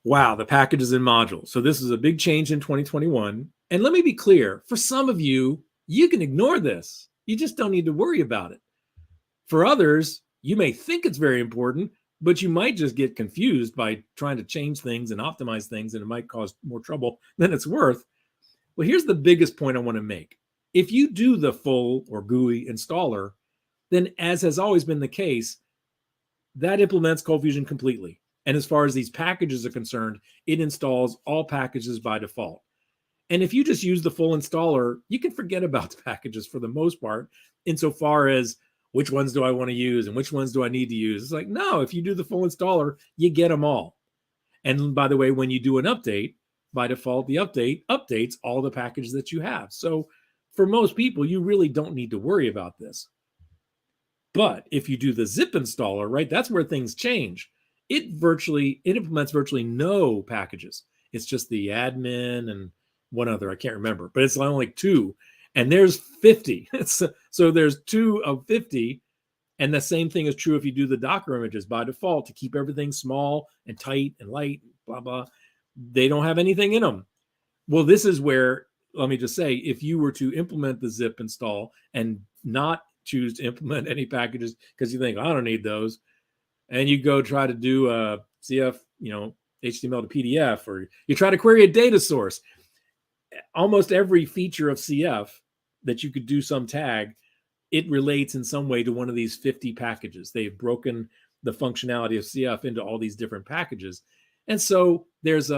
Wow, the packages and modules. So this is a big change in 2021. And let me be clear, for some of you, you can ignore this. You just don't need to worry about it. For others, you may think it's very important, but you might just get confused by trying to change things and optimize things, and it might cause more trouble than it's worth. Well, here's the biggest point I want to make. If you do the full or GUI installer, then as has always been the case, that implements ColdFusion completely. And as far as these packages are concerned, it installs all packages by default. And if you just use the full installer, you can forget about the packages for the most part, insofar as which ones do I want to use and which ones do I need to use. It's like, no, if you do the full installer, you get them all. And by the way, when you do an update, by default, the update updates all the packages that you have. So for most people, you really don't need to worry about this. But if you do the zip installer, right, that's where things change. It implements virtually no packages. It's just the admin and one other, I can't remember, but it's only like 2, and there's 50. So there's 2 of 50, And the same thing is true if you do the Docker images by default to keep everything small and tight and light, blah, blah. They don't have anything in them. Well, this is where, let me just say, if you were to implement the zip install and not choose to implement any packages because you think, I don't need those, and you go try to do a CF, HTML to PDF, or you try to query a data source, almost every feature of CF that you could do some tag, it relates in some way to one of these 50 packages. They've broken the functionality of CF into all these different packages. And so there's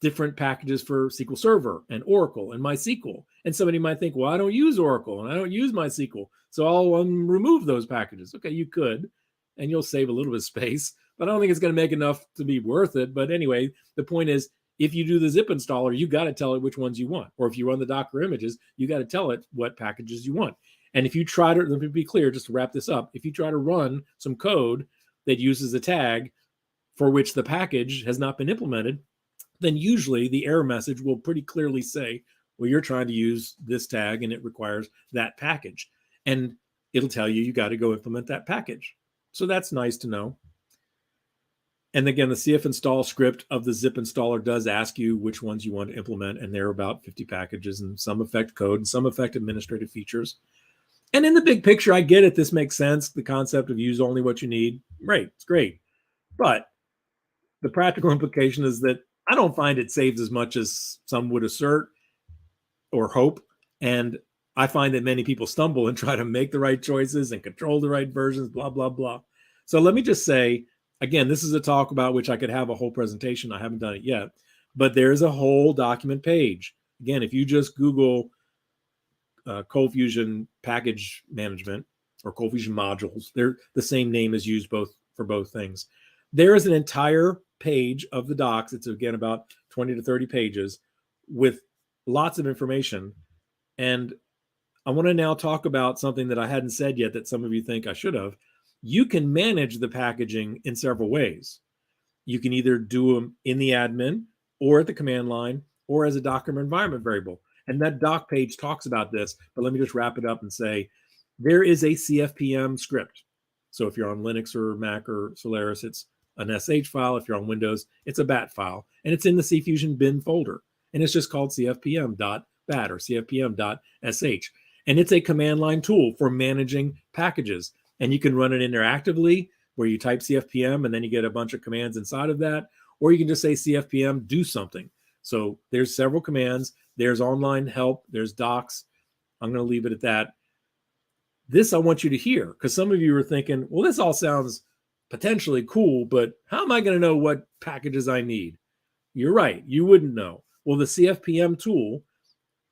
different packages for SQL Server and Oracle and MySQL. And somebody might think, well, I don't use Oracle and I don't use MySQL, so I'll remove those packages. Okay, you could, and you'll save a little bit of space, but I don't think it's going to make enough to be worth it. But anyway, the point is, if you do the zip installer, you got to tell it which ones you want. Or if you run the Docker images, you got to tell it what packages you want. And if you try to, let me be clear, just to wrap this up, if you try to run some code that uses a tag for which the package has not been implemented, then usually the error message will pretty clearly say, well, you're trying to use this tag and it requires that package. And it'll tell you got to go implement that package. So that's nice to know. And again, the CF install script of the zip installer does ask you which ones you want to implement. And there are about 50 packages, and some affect code and some affect administrative features. And in the big picture, I get it. This makes sense. The concept of use only what you need. Right. It's great. But the practical implication is that I don't find it saves as much as some would assert or hope. And I find that many people stumble and try to make the right choices and control the right versions, blah, blah, blah. So let me just say, again, this is a talk about which I could have a whole presentation. I haven't done it yet, but there's a whole document page. Again, if you just Google ColdFusion package management or ColdFusion modules, they're the same name is used for both things. There is an entire page of the docs. It's again about 20 to 30 pages with lots of information. And I want to now talk about something that I hadn't said yet that some of you think I should have. You can manage the packaging in several ways. You can either do them in the admin or at the command line or as a Docker environment variable. And that doc page talks about this, but let me just wrap it up and say there is a CFPM script. So if you're on Linux or Mac or Solaris, it's an SH file. If you're on Windows, it's a BAT file, and it's in the CFusion bin folder. And it's just called cfpm.bat or cfpm.sh. And it's a command line tool for managing packages. And you can run it interactively where you type CFPM and then you get a bunch of commands inside of that. Or you can just say CFPM, do something. So there's several commands. There's online help. There's docs. I'm going to leave it at that. This I want you to hear, because some of you are thinking, well, this all sounds potentially cool, but how am I going to know what packages I need? You're right. You wouldn't know. Well, the CFPM tool,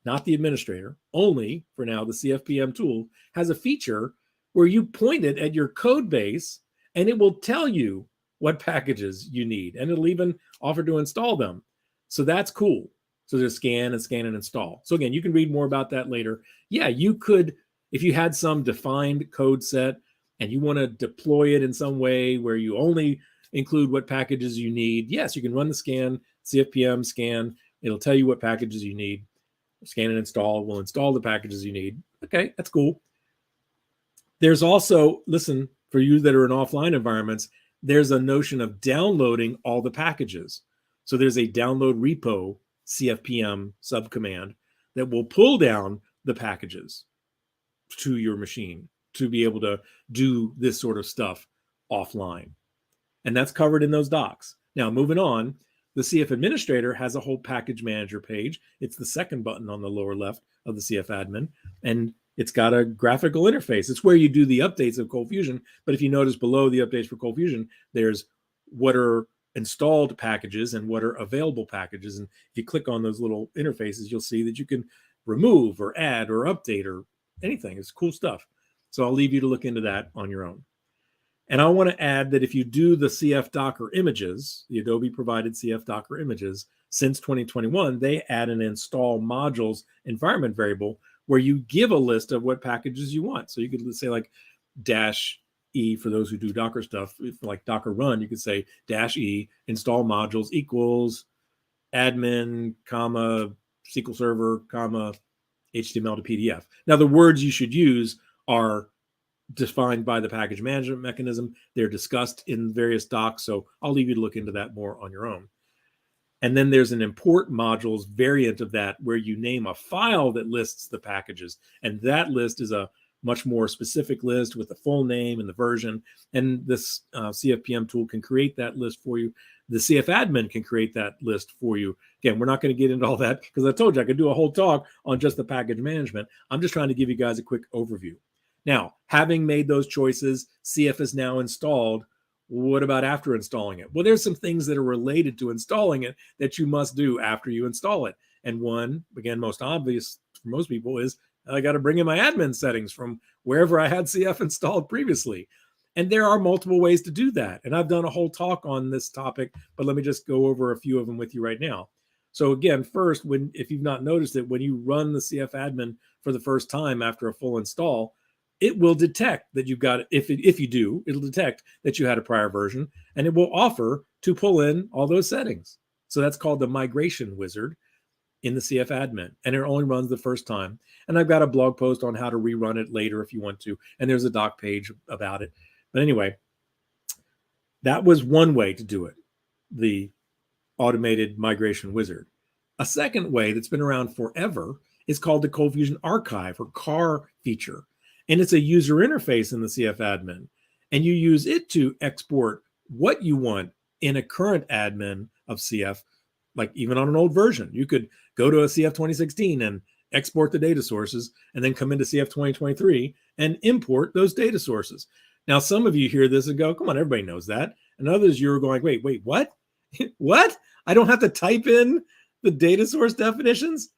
not the administrator, only for now, the CFPM tool has a feature where you point it at your code base and it will tell you what packages you need. And it'll even offer to install them. So that's cool. So there's scan and install. So again, you can read more about that later. Yeah, you could, if you had some defined code set and you want to deploy it in some way where you only include what packages you need, yes, you can run the scan, CFPM scan. It'll tell you what packages you need. Scan and install will install the packages you need. Okay, that's cool. There's also, listen, for you that are in offline environments, there's a notion of downloading all the packages. So there's a download repo CFPM subcommand that will pull down the packages to your machine to be able to do this sort of stuff offline. And that's covered in those docs. Now, moving on, the CF administrator has a whole package manager page. It's the second button on the lower left of the CF admin. And it's got a graphical interface. It's where you do the updates of ColdFusion. But if you notice below the updates for ColdFusion, there's what are installed packages and what are available packages. And if you click on those little interfaces, you'll see that you can remove or add or update or anything. It's cool stuff. So I'll leave you to look into that on your own. And I want to add that if you do the CF Docker images, the Adobe provided CF Docker images, since 2021, they add an install modules environment variable where you give a list of what packages you want. So you could say like -E for those who do Docker stuff, if like Docker run, you could say -E install modules equals admin, comma, SQL Server, comma, HTML to PDF. Now the words you should use are defined by the package management mechanism. They're discussed in various docs, so I'll leave you to look into that more on your own. And then there's an import modules variant of that where you name a file that lists the packages. And that list is a much more specific list with the full name and the version. And this CFPM tool can create that list for you. The CF admin can create that list for you. Again, we're not going to get into all that because I told you I could do a whole talk on just the package management. I'm just trying to give you guys a quick overview. Now, having made those choices, CF is now installed. What about after installing it? Well, there's some things that are related to installing it that you must do after you install it. And one, again, most obvious for most people is I got to bring in my admin settings from wherever I had CF installed previously. And there are multiple ways to do that. And I've done a whole talk on this topic, but let me just go over a few of them with you right now. So again, first, if you've not noticed it, when you run the CF admin for the first time after a full install, it will detect that you've got, if you do, it'll detect that you had a prior version, and it will offer to pull in all those settings. So that's called the migration wizard in the CF admin, and it only runs the first time. And I've got a blog post on how to rerun it later if you want to, and there's a doc page about it. But anyway, that was one way to do it, the automated migration wizard. A second way that's been around forever is called the ColdFusion archive or CAR feature. And it's a user interface in the CF admin. And you use it to export what you want in a current admin of CF, like even on an old version. You could go to a CF 2016 and export the data sources and then come into CF 2023 and import those data sources. Now, some of you hear this and go, come on, everybody knows that. And others, you're going, wait, what? What? I don't have to type in the data source definitions? Does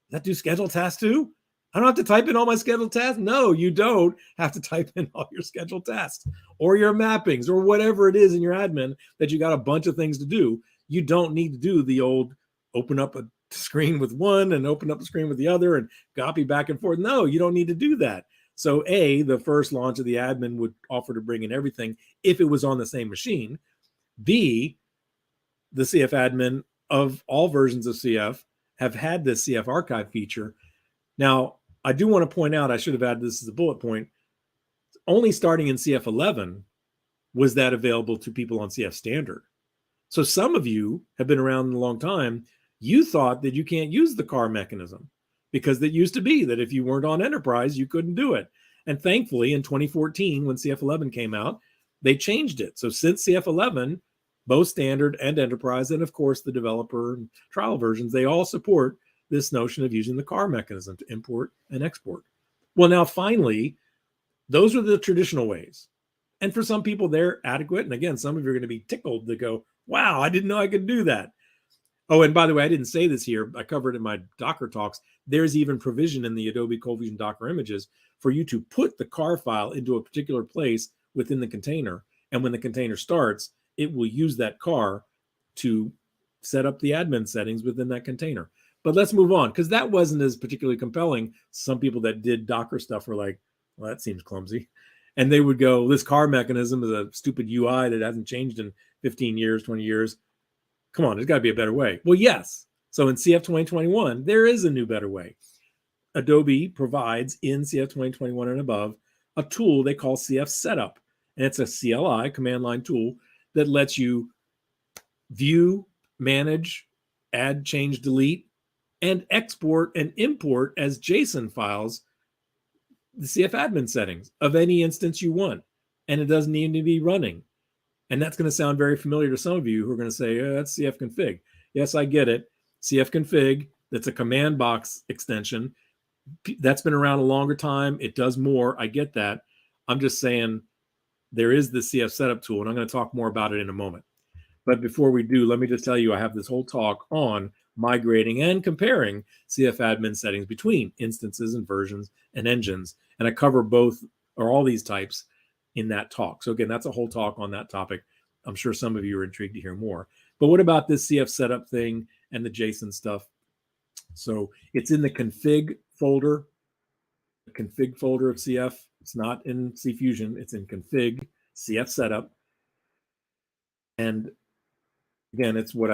that do scheduled tasks too? I don't have to type in all my scheduled tasks. No, you don't have to type in all your scheduled tasks or your mappings or whatever it is in your admin that you got a bunch of things to do. You don't need to do the old open up a screen with one and open up a screen with the other and copy back and forth. No, you don't need to do that. So A, the first launch of the admin would offer to bring in everything if it was on the same machine. B, the CF admin of all versions of CF have had this CF archive feature. Now, I do want to point out, I should have added this as a bullet point, only starting in CF11 was that available to people on CF standard. So some of you have been around a long time. You thought that you can't use the CAR mechanism because it used to be that if you weren't on enterprise, you couldn't do it. And thankfully, in 2014, when CF11 came out, they changed it. So since CF11, both standard and enterprise, and of course the developer and trial versions, they all support this notion of using the CAR mechanism to import and export. Well, now finally, those are the traditional ways. And for some people, they're adequate. And again, some of you are going to be tickled to go, wow, I didn't know I could do that. Oh, and by the way, I didn't say this here. I covered it in my Docker talks. There's even provision in the Adobe ColdFusion Docker images for you to put the CAR file into a particular place within the container. And when the container starts, it will use that CAR to set up the admin settings within that container. But let's move on, because that wasn't as particularly compelling. Some people that did Docker stuff were like, well, that seems clumsy. And they would go, this CAR mechanism is a stupid UI that hasn't changed in 15 years, 20 years. Come on, there's got to be a better way. Well, yes. So in CF 2021, there is a new, better way. Adobe provides in CF 2021 and above a tool they call CF Setup. And it's a CLI, command line tool, that lets you view, manage, add, change, delete, and export and import as JSON files the CF admin settings of any instance you want. And it doesn't need to be running. And that's going to sound very familiar to some of you who are going to say, that's CF config. Yes, I get it. CF config, that's a command box extension. That's been around a longer time. It does more. I get that. I'm just saying there is the CF setup tool, and I'm going to talk more about it in a moment. But before we do, let me just tell you, I have this whole talk on migrating and comparing CF admin settings between instances and versions and engines. And I cover both or all these types in that talk. So again, that's a whole talk on that topic. I'm sure some of you are intrigued to hear more. But what about this CF setup thing and the JSON stuff? So it's in the config folder of CF. It's not in CFusion. It's in config, CF setup. And again, it's what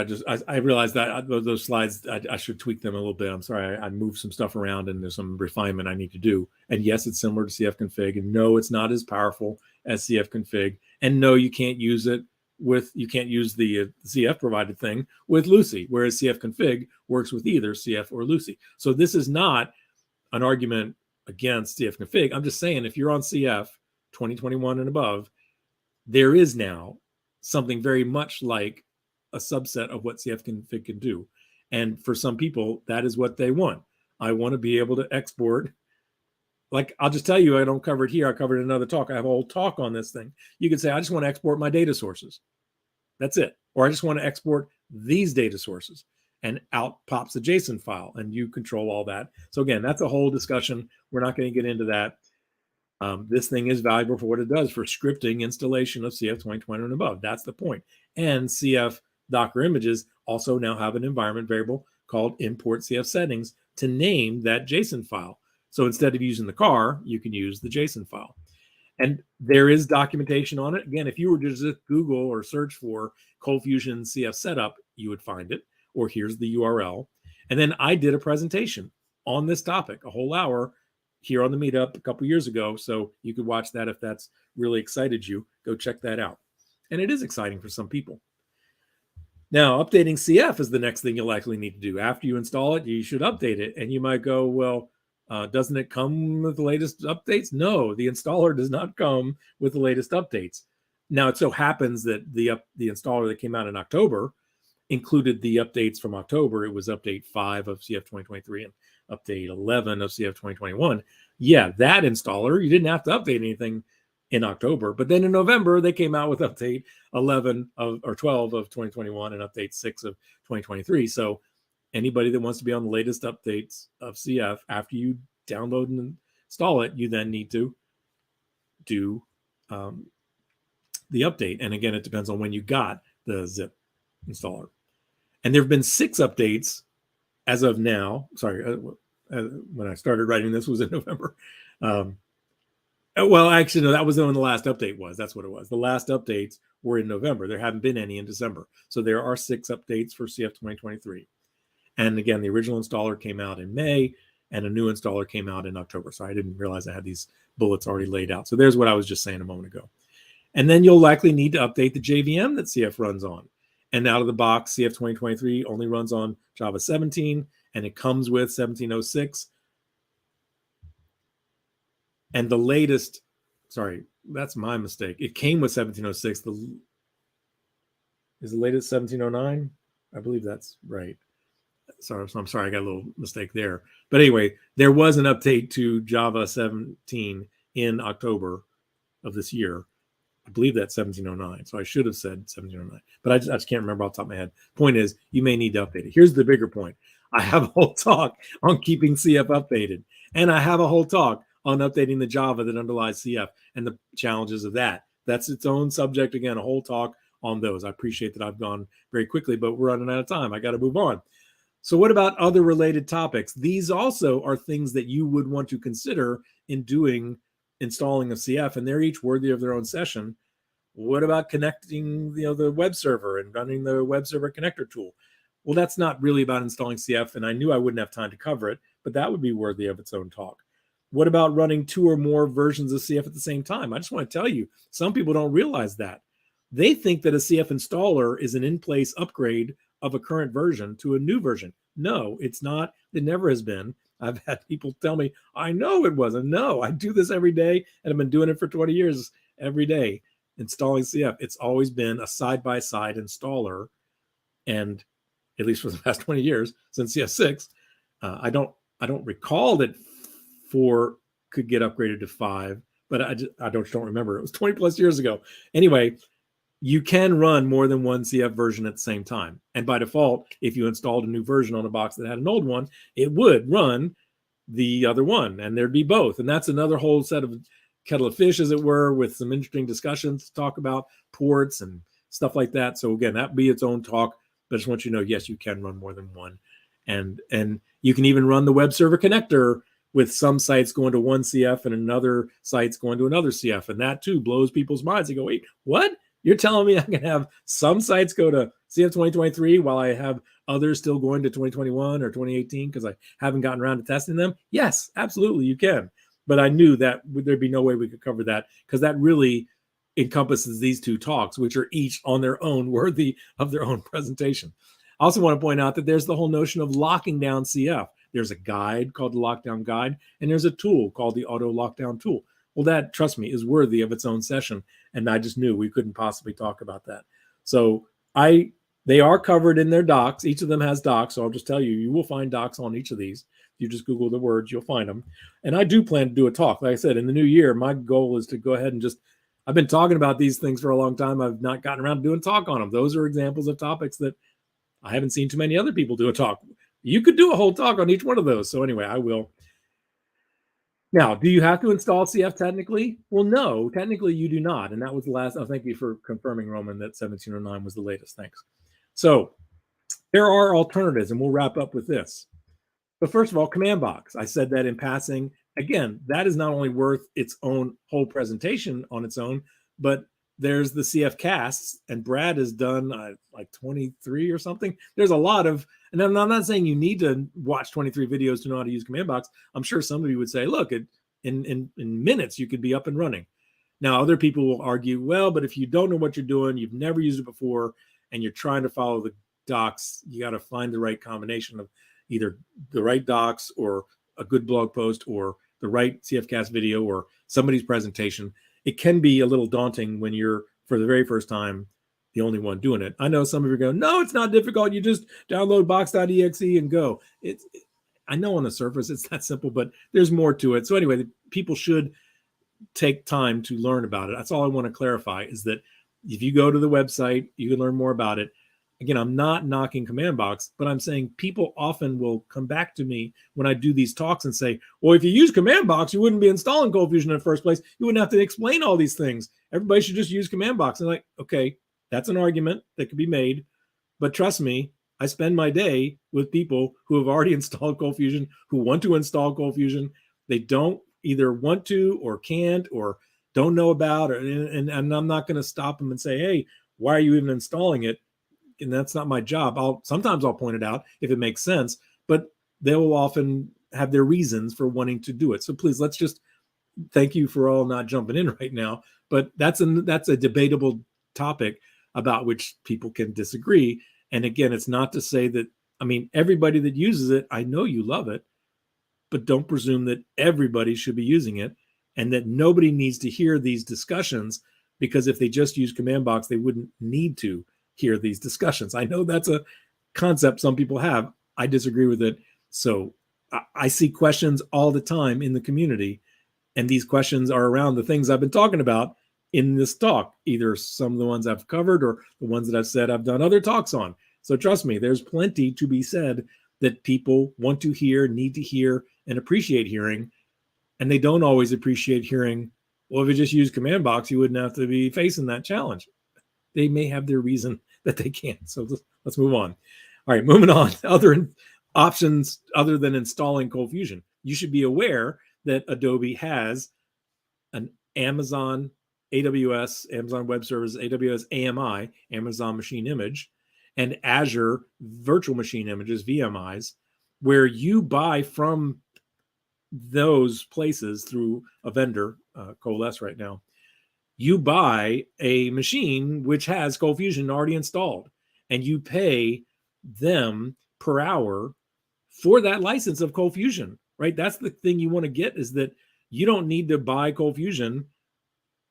I realized that those slides, I should tweak them a little bit. I'm sorry, I moved some stuff around and there's some refinement I need to do. And yes, it's similar to CFconfig, and no, it's not as powerful as CFconfig. And no, you can't use it you can't use the CF provided thing with Lucy, whereas CFconfig works with either CF or Lucy. So this is not an argument against CFconfig. I'm just saying, if you're on CF 2021 and above, there is now something very much like a subset of what CFconfig can do. And for some people, that is what they want. I want to be able to export. Like, I'll just tell you, I don't cover it here. I covered it in another talk. I have a whole talk on this thing. You could say, I just want to export my data sources. That's it. Or I just want to export these data sources, and out pops a JSON file, and you control all that. So again, that's a whole discussion. We're not going to get into that. This thing is valuable for what it does for scripting installation of CF 2020 and above. That's the point. And CF Docker images also now have an environment variable called import CF settings to name that JSON file. So instead of using the car, you can use the JSON file. And there is documentation on it. Again, if you were to just Google or search for ColdFusion CF setup, you would find it. Or here's the URL. And then I did a presentation on this topic, a whole hour, here on the Meetup a couple years ago. So you could watch that if that's really excited you. Go check that out. And it is exciting for some people. Now, updating CF is the next thing you'll likely need to do. After you install it, you should update it. And you might go, well, doesn't it come with the latest updates? No, the installer does not come with the latest updates. Now, it so happens that the installer that came out in October included the updates from October. It was update 5 of CF 2023 and update 11 of CF 2021. Yeah, that installer, you didn't have to update anything in October. But then in November, they came out with update 11 or 12 of 2021 and update 6 of 2023. So anybody that wants to be on the latest updates of CF, after you download and install it, you then need to do the update. And again, it depends on when you got the zip installer. And there have been 6 updates as of now. Sorry, when I started writing this was in November. Well, actually, no, that was when the last update was. That's what it was. The last updates were in November. There haven't been any in December. So there are 6 updates for CF 2023. And again, the original installer came out in May, and a new installer came out in October. So I didn't realize I had these bullets already laid out. So there's what I was just saying a moment ago. And then you'll likely need to update the JVM that CF runs on. And out of the box, CF 2023 only runs on Java 17, and it comes with 1706. And the latest, sorry, that's my mistake. It came with 1706. Is the latest 1709? I believe that's right. Sorry, I'm sorry, I got a little mistake there. But anyway, there was an update to Java 17 in October of this year. I believe that's 1709. So I should have said 1709. But I just can't remember off the top of my head. Point is, you may need to update it. Here's the bigger point. I have a whole talk on keeping CF updated. And I have a whole talk on updating the Java that underlies CF and the challenges of that. That's its own subject. Again, a whole talk on those. I appreciate that I've gone very quickly, but we're running out of time. I got to move on. So what about other related topics? These also are things that you would want to consider in doing installing a CF, and they're each worthy of their own session. What about connecting, the web server and running the web server connector tool? Well, that's not really about installing CF, and I knew I wouldn't have time to cover it, but that would be worthy of its own talk. What about running 2 or more versions of CF at the same time? I just want to tell you, some people don't realize that. They think that a CF installer is an in-place upgrade of a current version to a new version. No, it's not. It never has been. I've had people tell me, I know it wasn't. No, I do this every day, and I've been doing it for 20 years every day, installing CF. It's always been a side-by-side installer, and at least for the past 20 years, since CF6, I don't recall that 4 could get upgraded to 5, but I don't remember. It was 20 plus years ago. Anyway, you can run more than one CF version at the same time. And by default, if you installed a new version on a box that had an old one, it would run the other one, and there'd be both. And that's another whole set of kettle of fish, as it were, with some interesting discussions to talk about ports and stuff like that. So again, that'd be its own talk. But I just want you to know, yes, you can run more than one. And you can even run the web server connector with some sites going to one CF and another sites going to another CF. And that too blows people's minds. They go, wait, what? You're telling me I can have some sites go to CF2023, while I have others still going to 2021 or 2018 because I haven't gotten around to testing them, yes, absolutely, you can. But I knew that there'd be no way we could cover that because that really encompasses these two talks, which are each on their own worthy of their own presentation. I also want to point out that there's the whole notion of locking down CF. There's a guide called the Lockdown Guide, and there's a tool called the Auto Lockdown Tool. Well, that, trust me, is worthy of its own session, and I just knew we couldn't possibly talk about that. So they are covered in their docs. Each of them has docs, so I'll just tell you, you will find docs on each of these. If you just Google the words, you'll find them. And I do plan to do a talk. Like I said, in the new year, my goal is to go ahead and I've been talking about these things for a long time. I've not gotten around to doing a talk on them. Those are examples of topics that I haven't seen too many other people do a talk. You could do a whole talk on each one of those. So anyway, I will. Now, do you have to install CF technically? Well, no, technically you do not. And that was the last. Oh, thank you for confirming, Roman, that 1709 was the latest. Thanks. So there are alternatives, and we'll wrap up with this. But first of all, command box. I said that in passing. Again, that is not only worth its own whole presentation on its own, but there's the CF casts, and Brad has done like 23 or something. There's a lot of, and I'm not saying you need to watch 23 videos to know how to use command box. I'm sure somebody would say, look, in minutes, you could be up and running. Now, other people will argue, well, but if you don't know what you're doing, you've never used it before, and you're trying to follow the docs, you got to find the right combination of either the right docs or a good blog post or the right CFcast video or somebody's presentation. It can be a little daunting when you're, for the very first time, the only one doing it. I know some of you are going, no, it's not difficult. You just download box.exe and go. I know on the surface it's that simple, but there's more to it. So anyway, people should take time to learn about it. That's all I want to clarify, is that if you go to the website, you can learn more about it. Again, I'm not knocking command box, but I'm saying people often will come back to me when I do these talks and say, well, if you use command box, you wouldn't be installing ColdFusion in the first place. You wouldn't have to explain all these things. Everybody should just use command box. And like, okay, that's an argument that could be made. But trust me, I spend my day with people who have already installed ColdFusion, who want to install ColdFusion. They don't either want to or can't or don't know about, and I'm not going to stop them and say, hey, why are you even installing it? And that's not my job. Sometimes I'll point it out if it makes sense, but they will often have their reasons for wanting to do it. So please, let's just thank you for all not jumping in right now. But that's a debatable topic about which people can disagree. And again, it's not to say that, I mean, everybody that uses it, I know you love it, but don't presume that everybody should be using it and that nobody needs to hear these discussions, because if they just use command box, they wouldn't need to hear these discussions. I know that's a concept some people have. I disagree with it. So I see questions all the time in the community, and these questions are around the things I've been talking about in this talk, either some of the ones I've covered or the ones that I've said I've done other talks on. So trust me, there's plenty to be said that people want to hear, need to hear, and appreciate hearing. And they don't always appreciate hearing, well, if you just use command box, you wouldn't have to be facing that challenge. They may have their reason that they can't. So let's move on. All right, moving on. Other options other than installing ColdFusion. You should be aware that Adobe has an Amazon AWS, Amazon Web Services, AWS AMI, Amazon Machine Image, and Azure Virtual Machine Images, VMIs, where you buy from those places through a vendor, Coalesce right now. You buy a machine which has ColdFusion already installed, and you pay them per hour for that license of ColdFusion, right? That's the thing you want to get, is that you don't need to buy ColdFusion.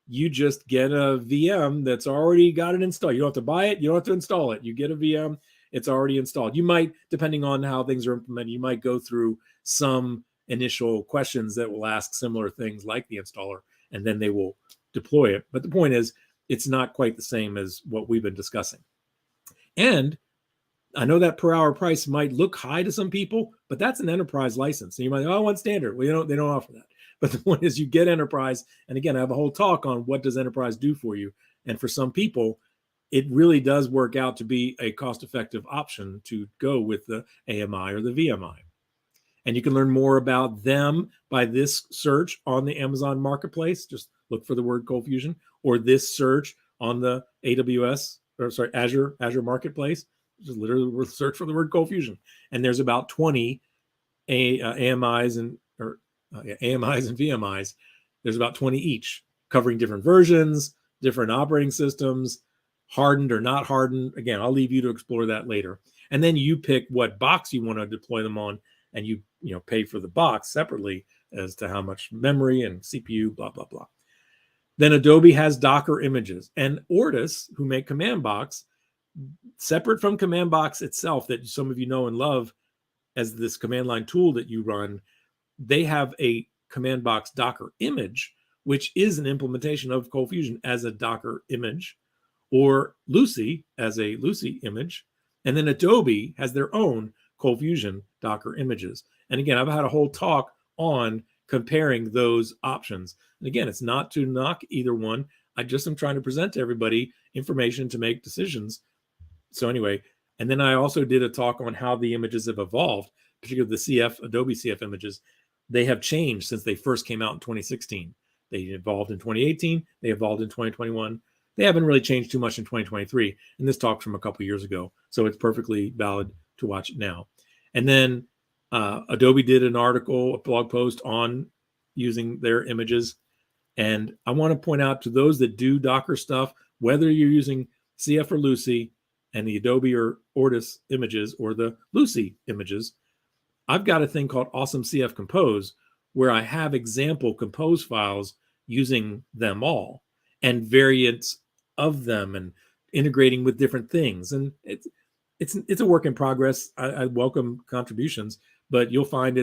You just get a VM that's already got it installed. You don't have to buy it. You don't have to install it. You get a VM. It's already installed. You might, depending on how things are implemented, you might go through some initial questions that will ask similar things like the installer, and then they will deploy it. But the point is, it's not quite the same as what we've been discussing. And I know that per hour price might look high to some people, but that's an enterprise license. And you might, oh, I want standard. Well, they don't offer that. But the point is, you get enterprise. And again, I have a whole talk on what does enterprise do for you. And for some people, it really does work out to be a cost-effective option to go with the AMI or the VMI. And you can learn more about them by this search on the Amazon Marketplace. Just look for the word ColdFusion, or this search on the AWS Azure Marketplace. Just literally search for the word ColdFusion, and there's about 20 AMIs and AMIs and VMIs. There's about 20 each, covering different versions, different operating systems, hardened or not hardened. Again, I'll leave you to explore that later. And then you pick what box you want to deploy them on, and you pay for the box separately as to how much memory and CPU, blah, blah, blah. Then Adobe has Docker images, and Ortus, who make Command Box, separate from Command Box itself, that some of you know and love as this command line tool that you run, they have a Command Box Docker image, which is an implementation of ColdFusion as a Docker image, or Lucy as a Lucy image. And then Adobe has their own ColdFusion Docker images. And again, I've had a whole talk on comparing those options. And again, it's not to knock either one. I just am trying to present to everybody information to make decisions. So anyway, and then I also did a talk on how the images have evolved, particularly the Adobe CF images. They have changed since they first came out in 2016. They evolved in 2018. They evolved in 2021. They haven't really changed too much in 2023. And this talk's from a couple years ago, so it's perfectly valid to watch it now. And then Adobe did an article, a blog post on using their images. And I want to point out to those that do Docker stuff, whether you're using CF or Lucy and the Adobe or Ortus images or the Lucy images, I've got a thing called Awesome CF Compose, where I have example compose files using them all and variants of them and integrating with different things. And it's a work in progress. I welcome contributions, but you'll find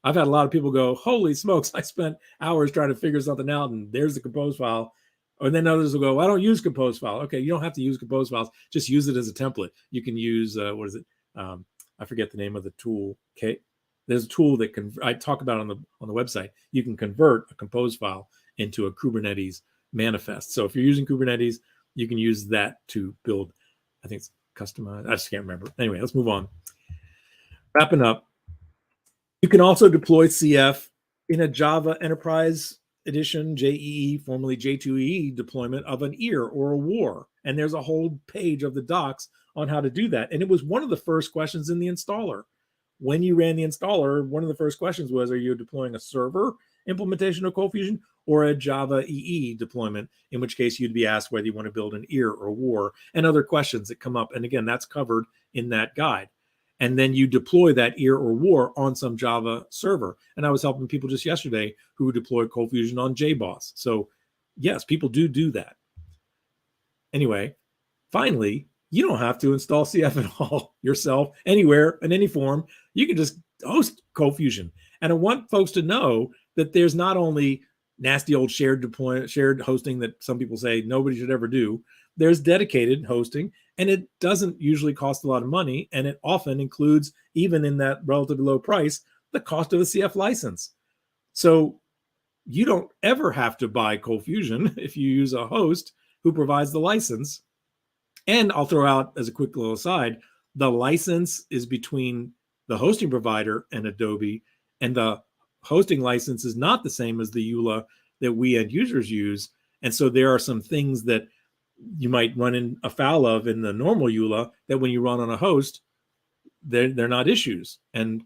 I've had a lot of people go, holy smokes, I spent hours trying to figure something out, and there's the compose file. And then others will go, I don't use compose file. Okay, you don't have to use compose files. Just use it as a template. You can use, what is it? I forget the name of the tool. Okay, there's a tool that I talk about on the website. You can convert a compose file into a Kubernetes manifest. So if you're using Kubernetes, you can use that to build, I think it's customized. I just can't remember. Anyway, let's move on. Wrapping up. You can also deploy CF in a Java Enterprise Edition, JEE, formerly J2EE deployment of an EAR or a WAR. And there's a whole page of the docs on how to do that. And it was one of the first questions in the installer. When you ran the installer, one of the first questions was, are you deploying a server implementation of ColdFusion or a Java EE deployment, in which case you'd be asked whether you want to build an EAR or WAR and other questions that come up. And again, that's covered in that guide. And then you deploy that EAR or WAR on some Java server. And I was helping people just yesterday who deployed ColdFusion on JBoss. So yes, people do that. Anyway, finally, you don't have to install CF at all yourself, anywhere, in any form. You can just host ColdFusion. And I want folks to know that there's not only nasty old shared hosting that some people say nobody should ever do. There's dedicated hosting, and it doesn't usually cost a lot of money, and it often includes, even in that relatively low price, the cost of a CF license. So you don't ever have to buy ColdFusion if you use a host who provides the license. And I'll throw out as a quick little aside, the license is between the hosting provider and Adobe, and the hosting license is not the same as the EULA that we end users use. And so there are some things that you might run in afoul of in the normal EULA that when you run on a host, they're not issues. And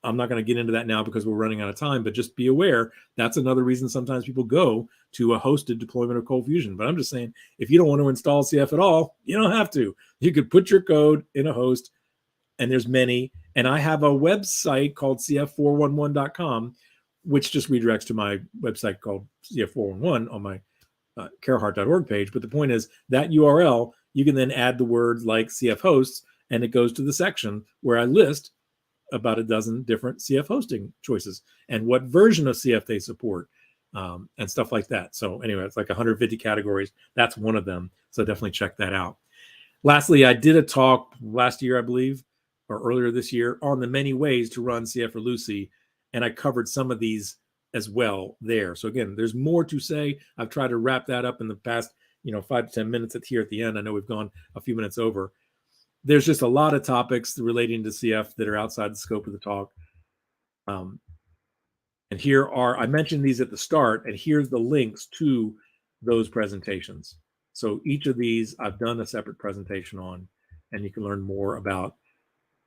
I'm not going to get into that now because we're running out of time, but just be aware that's another reason sometimes people go to a hosted deployment of ColdFusion. But I'm just saying, if you don't want to install CF at all, you don't have to. You could put your code in a host, and there's many. And I have a website called CF411.com, which just redirects to my website called CF411 on my Arehart.org page. But the point is that URL, you can then add the words like CF hosts, and it goes to the section where I list about a dozen different CF hosting choices and what version of CF they support, and stuff like that. So anyway, it's like 150 categories. That's one of them. So definitely check that out. Lastly, I did a talk last year, I believe, or earlier this year, on the many ways to run CF or Lucy, and I covered some of these as well there. So again, there's more to say. I've tried to wrap that up in the past, 5 to 10 minutes here at the end. I know we've gone a few minutes over. There's just a lot of topics relating to CF that are outside the scope of the talk. And here I mentioned these at the start, and here's the links to those presentations. So each of these I've done a separate presentation on, and you can learn more about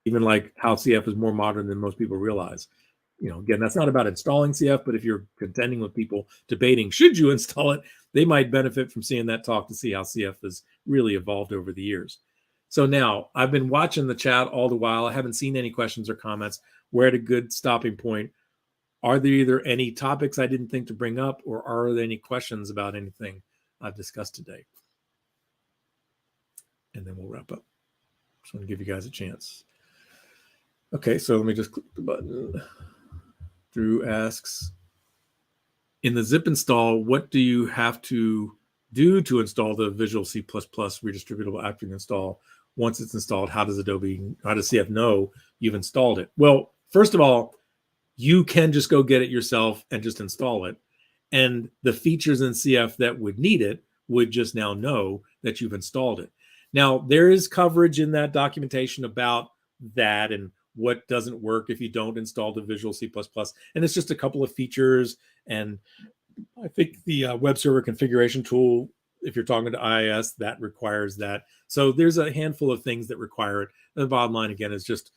even like how CF is more modern than most people realize. Again, that's not about installing CF, but if you're contending with people debating, should you install it, they might benefit from seeing that talk to see how CF has really evolved over the years. So now I've been watching the chat all the while. I haven't seen any questions or comments. We're at a good stopping point. Are there either any topics I didn't think to bring up, or are there any questions about anything I've discussed today? And then we'll wrap up. Just want to give you guys a chance. Okay, so let me just click the button. Drew asks, in the zip install, what do you have to do to install the Visual C++ redistributable active install? Once it's installed, how does CF know you've installed it? Well, first of all, you can just go get it yourself and just install it. And the features in CF that would need it would just now know that you've installed it. Now, there is coverage in that documentation about that and what doesn't work if you don't install the Visual C++. And it's just a couple of features. And I think the web server configuration tool, if you're talking to IIS, that requires that. So there's a handful of things that require it. The bottom line, again, is just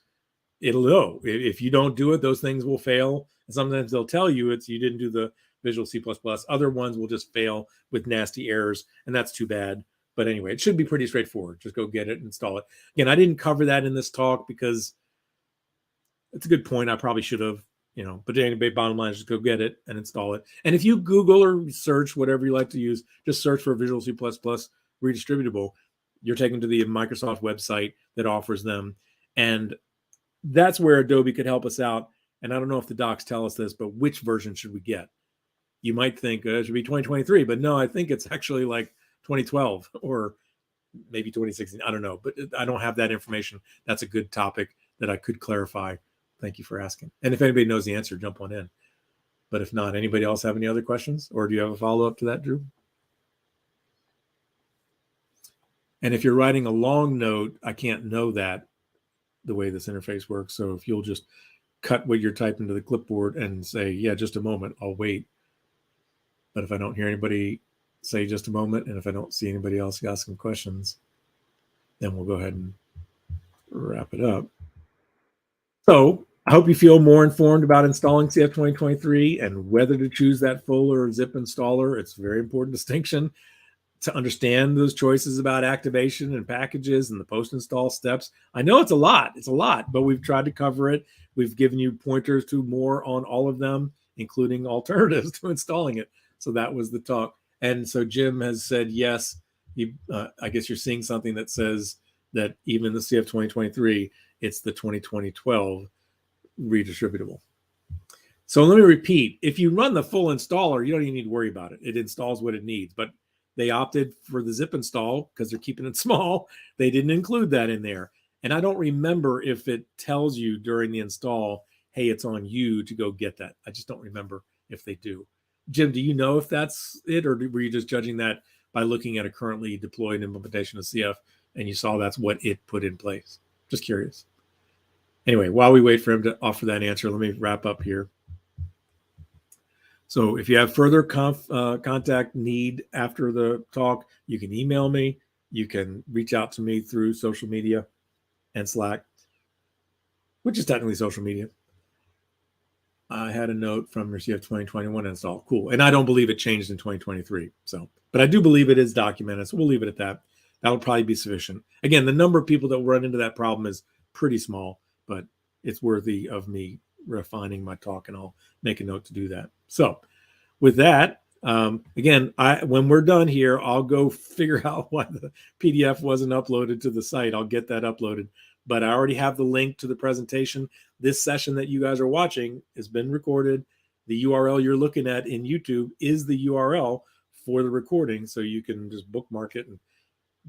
it'll know. If you don't do it, those things will fail. And sometimes they'll tell you you didn't do the Visual C++. Other ones will just fail with nasty errors, and that's too bad. But anyway, it should be pretty straightforward. Just go get it and install it. Again, I didn't cover that in this talk because it's a good point. I probably should have, but anyway, bottom line is just go get it and install it. And if you Google or search, whatever you like to use, just search for Visual C++ redistributable, you're taken to the Microsoft website that offers them. And that's where Adobe could help us out. And I don't know if the docs tell us this, but which version should we get? You might think it should be 2023, but no, I think it's actually like 2012 or maybe 2016. I don't know, but I don't have that information. That's a good topic that I could clarify. Thank you for asking. And if anybody knows the answer, jump on in. But if not, anybody else have any other questions? Or do you have a follow-up to that, Drew? And if you're writing a long note, I can't know that the way this interface works. So if you'll just cut what you're typing to the clipboard and say, yeah, just a moment, I'll wait. But if I don't hear anybody say just a moment, and if I don't see anybody else asking questions, then we'll go ahead and wrap it up. So I hope you feel more informed about installing CF2023 and whether to choose that full or zip installer. It's a very important distinction to understand those choices about activation and packages and the post-install steps. I know it's a lot, but we've tried to cover it. We've given you pointers to more on all of them, including alternatives to installing it. So that was the talk. And so Jim has said, yes, I guess you're seeing something that says that even the CF 2023, it's the 2012 redistributable. So let me repeat, if you run the full installer, you don't even need to worry about it. It installs what it needs, but they opted for the zip install because they're keeping it small. They didn't include that in there. And I don't remember if it tells you during the install, hey, it's on you to go get that. I just don't remember if they do. Jim, do you know if that's it, or were you just judging that by looking at a currently deployed implementation of CF and you saw that's what it put in place? Just curious. Anyway, while we wait for him to offer that answer, let me wrap up here. So if you have further contact need after the talk, you can email me. You can reach out to me through social media and Slack, which is technically social media. I had a note from your CF 2021 install. Cool. And I don't believe it changed in 2023. But I do believe it is documented. So we'll leave it at that. That'll probably be sufficient. Again, the number of people that run into that problem is pretty small, but it's worthy of me refining my talk, and I'll make a note to do that. So with that, again, when we're done here, I'll go figure out why the PDF wasn't uploaded to the site. I'll get that uploaded. But I already have the link to the presentation. This session that you guys are watching has been recorded. The URL you're looking at in YouTube is the URL for the recording, so you can just bookmark it and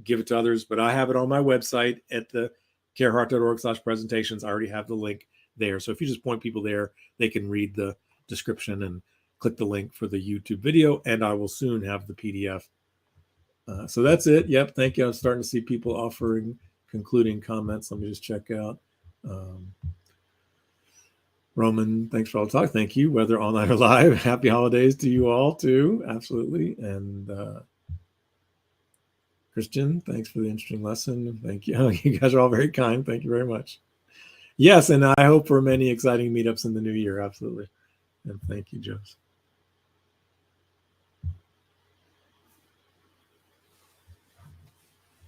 give it to others. But I have it on my website at the arehart.org/presentations. I already have the link there. So if you just point people there, they can read the description and click the link for the YouTube video, and I will soon have the PDF. So that's it. Yep, thank you. I'm starting to see people offering concluding comments. Let me just check out. Roman, thanks for all the talk. Thank you, whether online or live. Happy holidays to you all too. Absolutely. And Christian, thanks for the interesting lesson. Thank you. Oh, you guys are all very kind. Thank you very much. Yes, and I hope for many exciting meetups in the new year. Absolutely. And thank you, Joseph.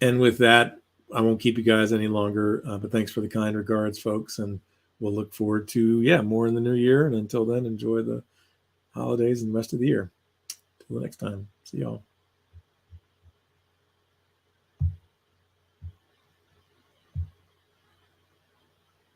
And with that, I won't keep you guys any longer, but thanks for the kind regards, folks. And we'll look forward to, more in the new year. And until then, enjoy the holidays and the rest of the year. Till the next time. See y'all.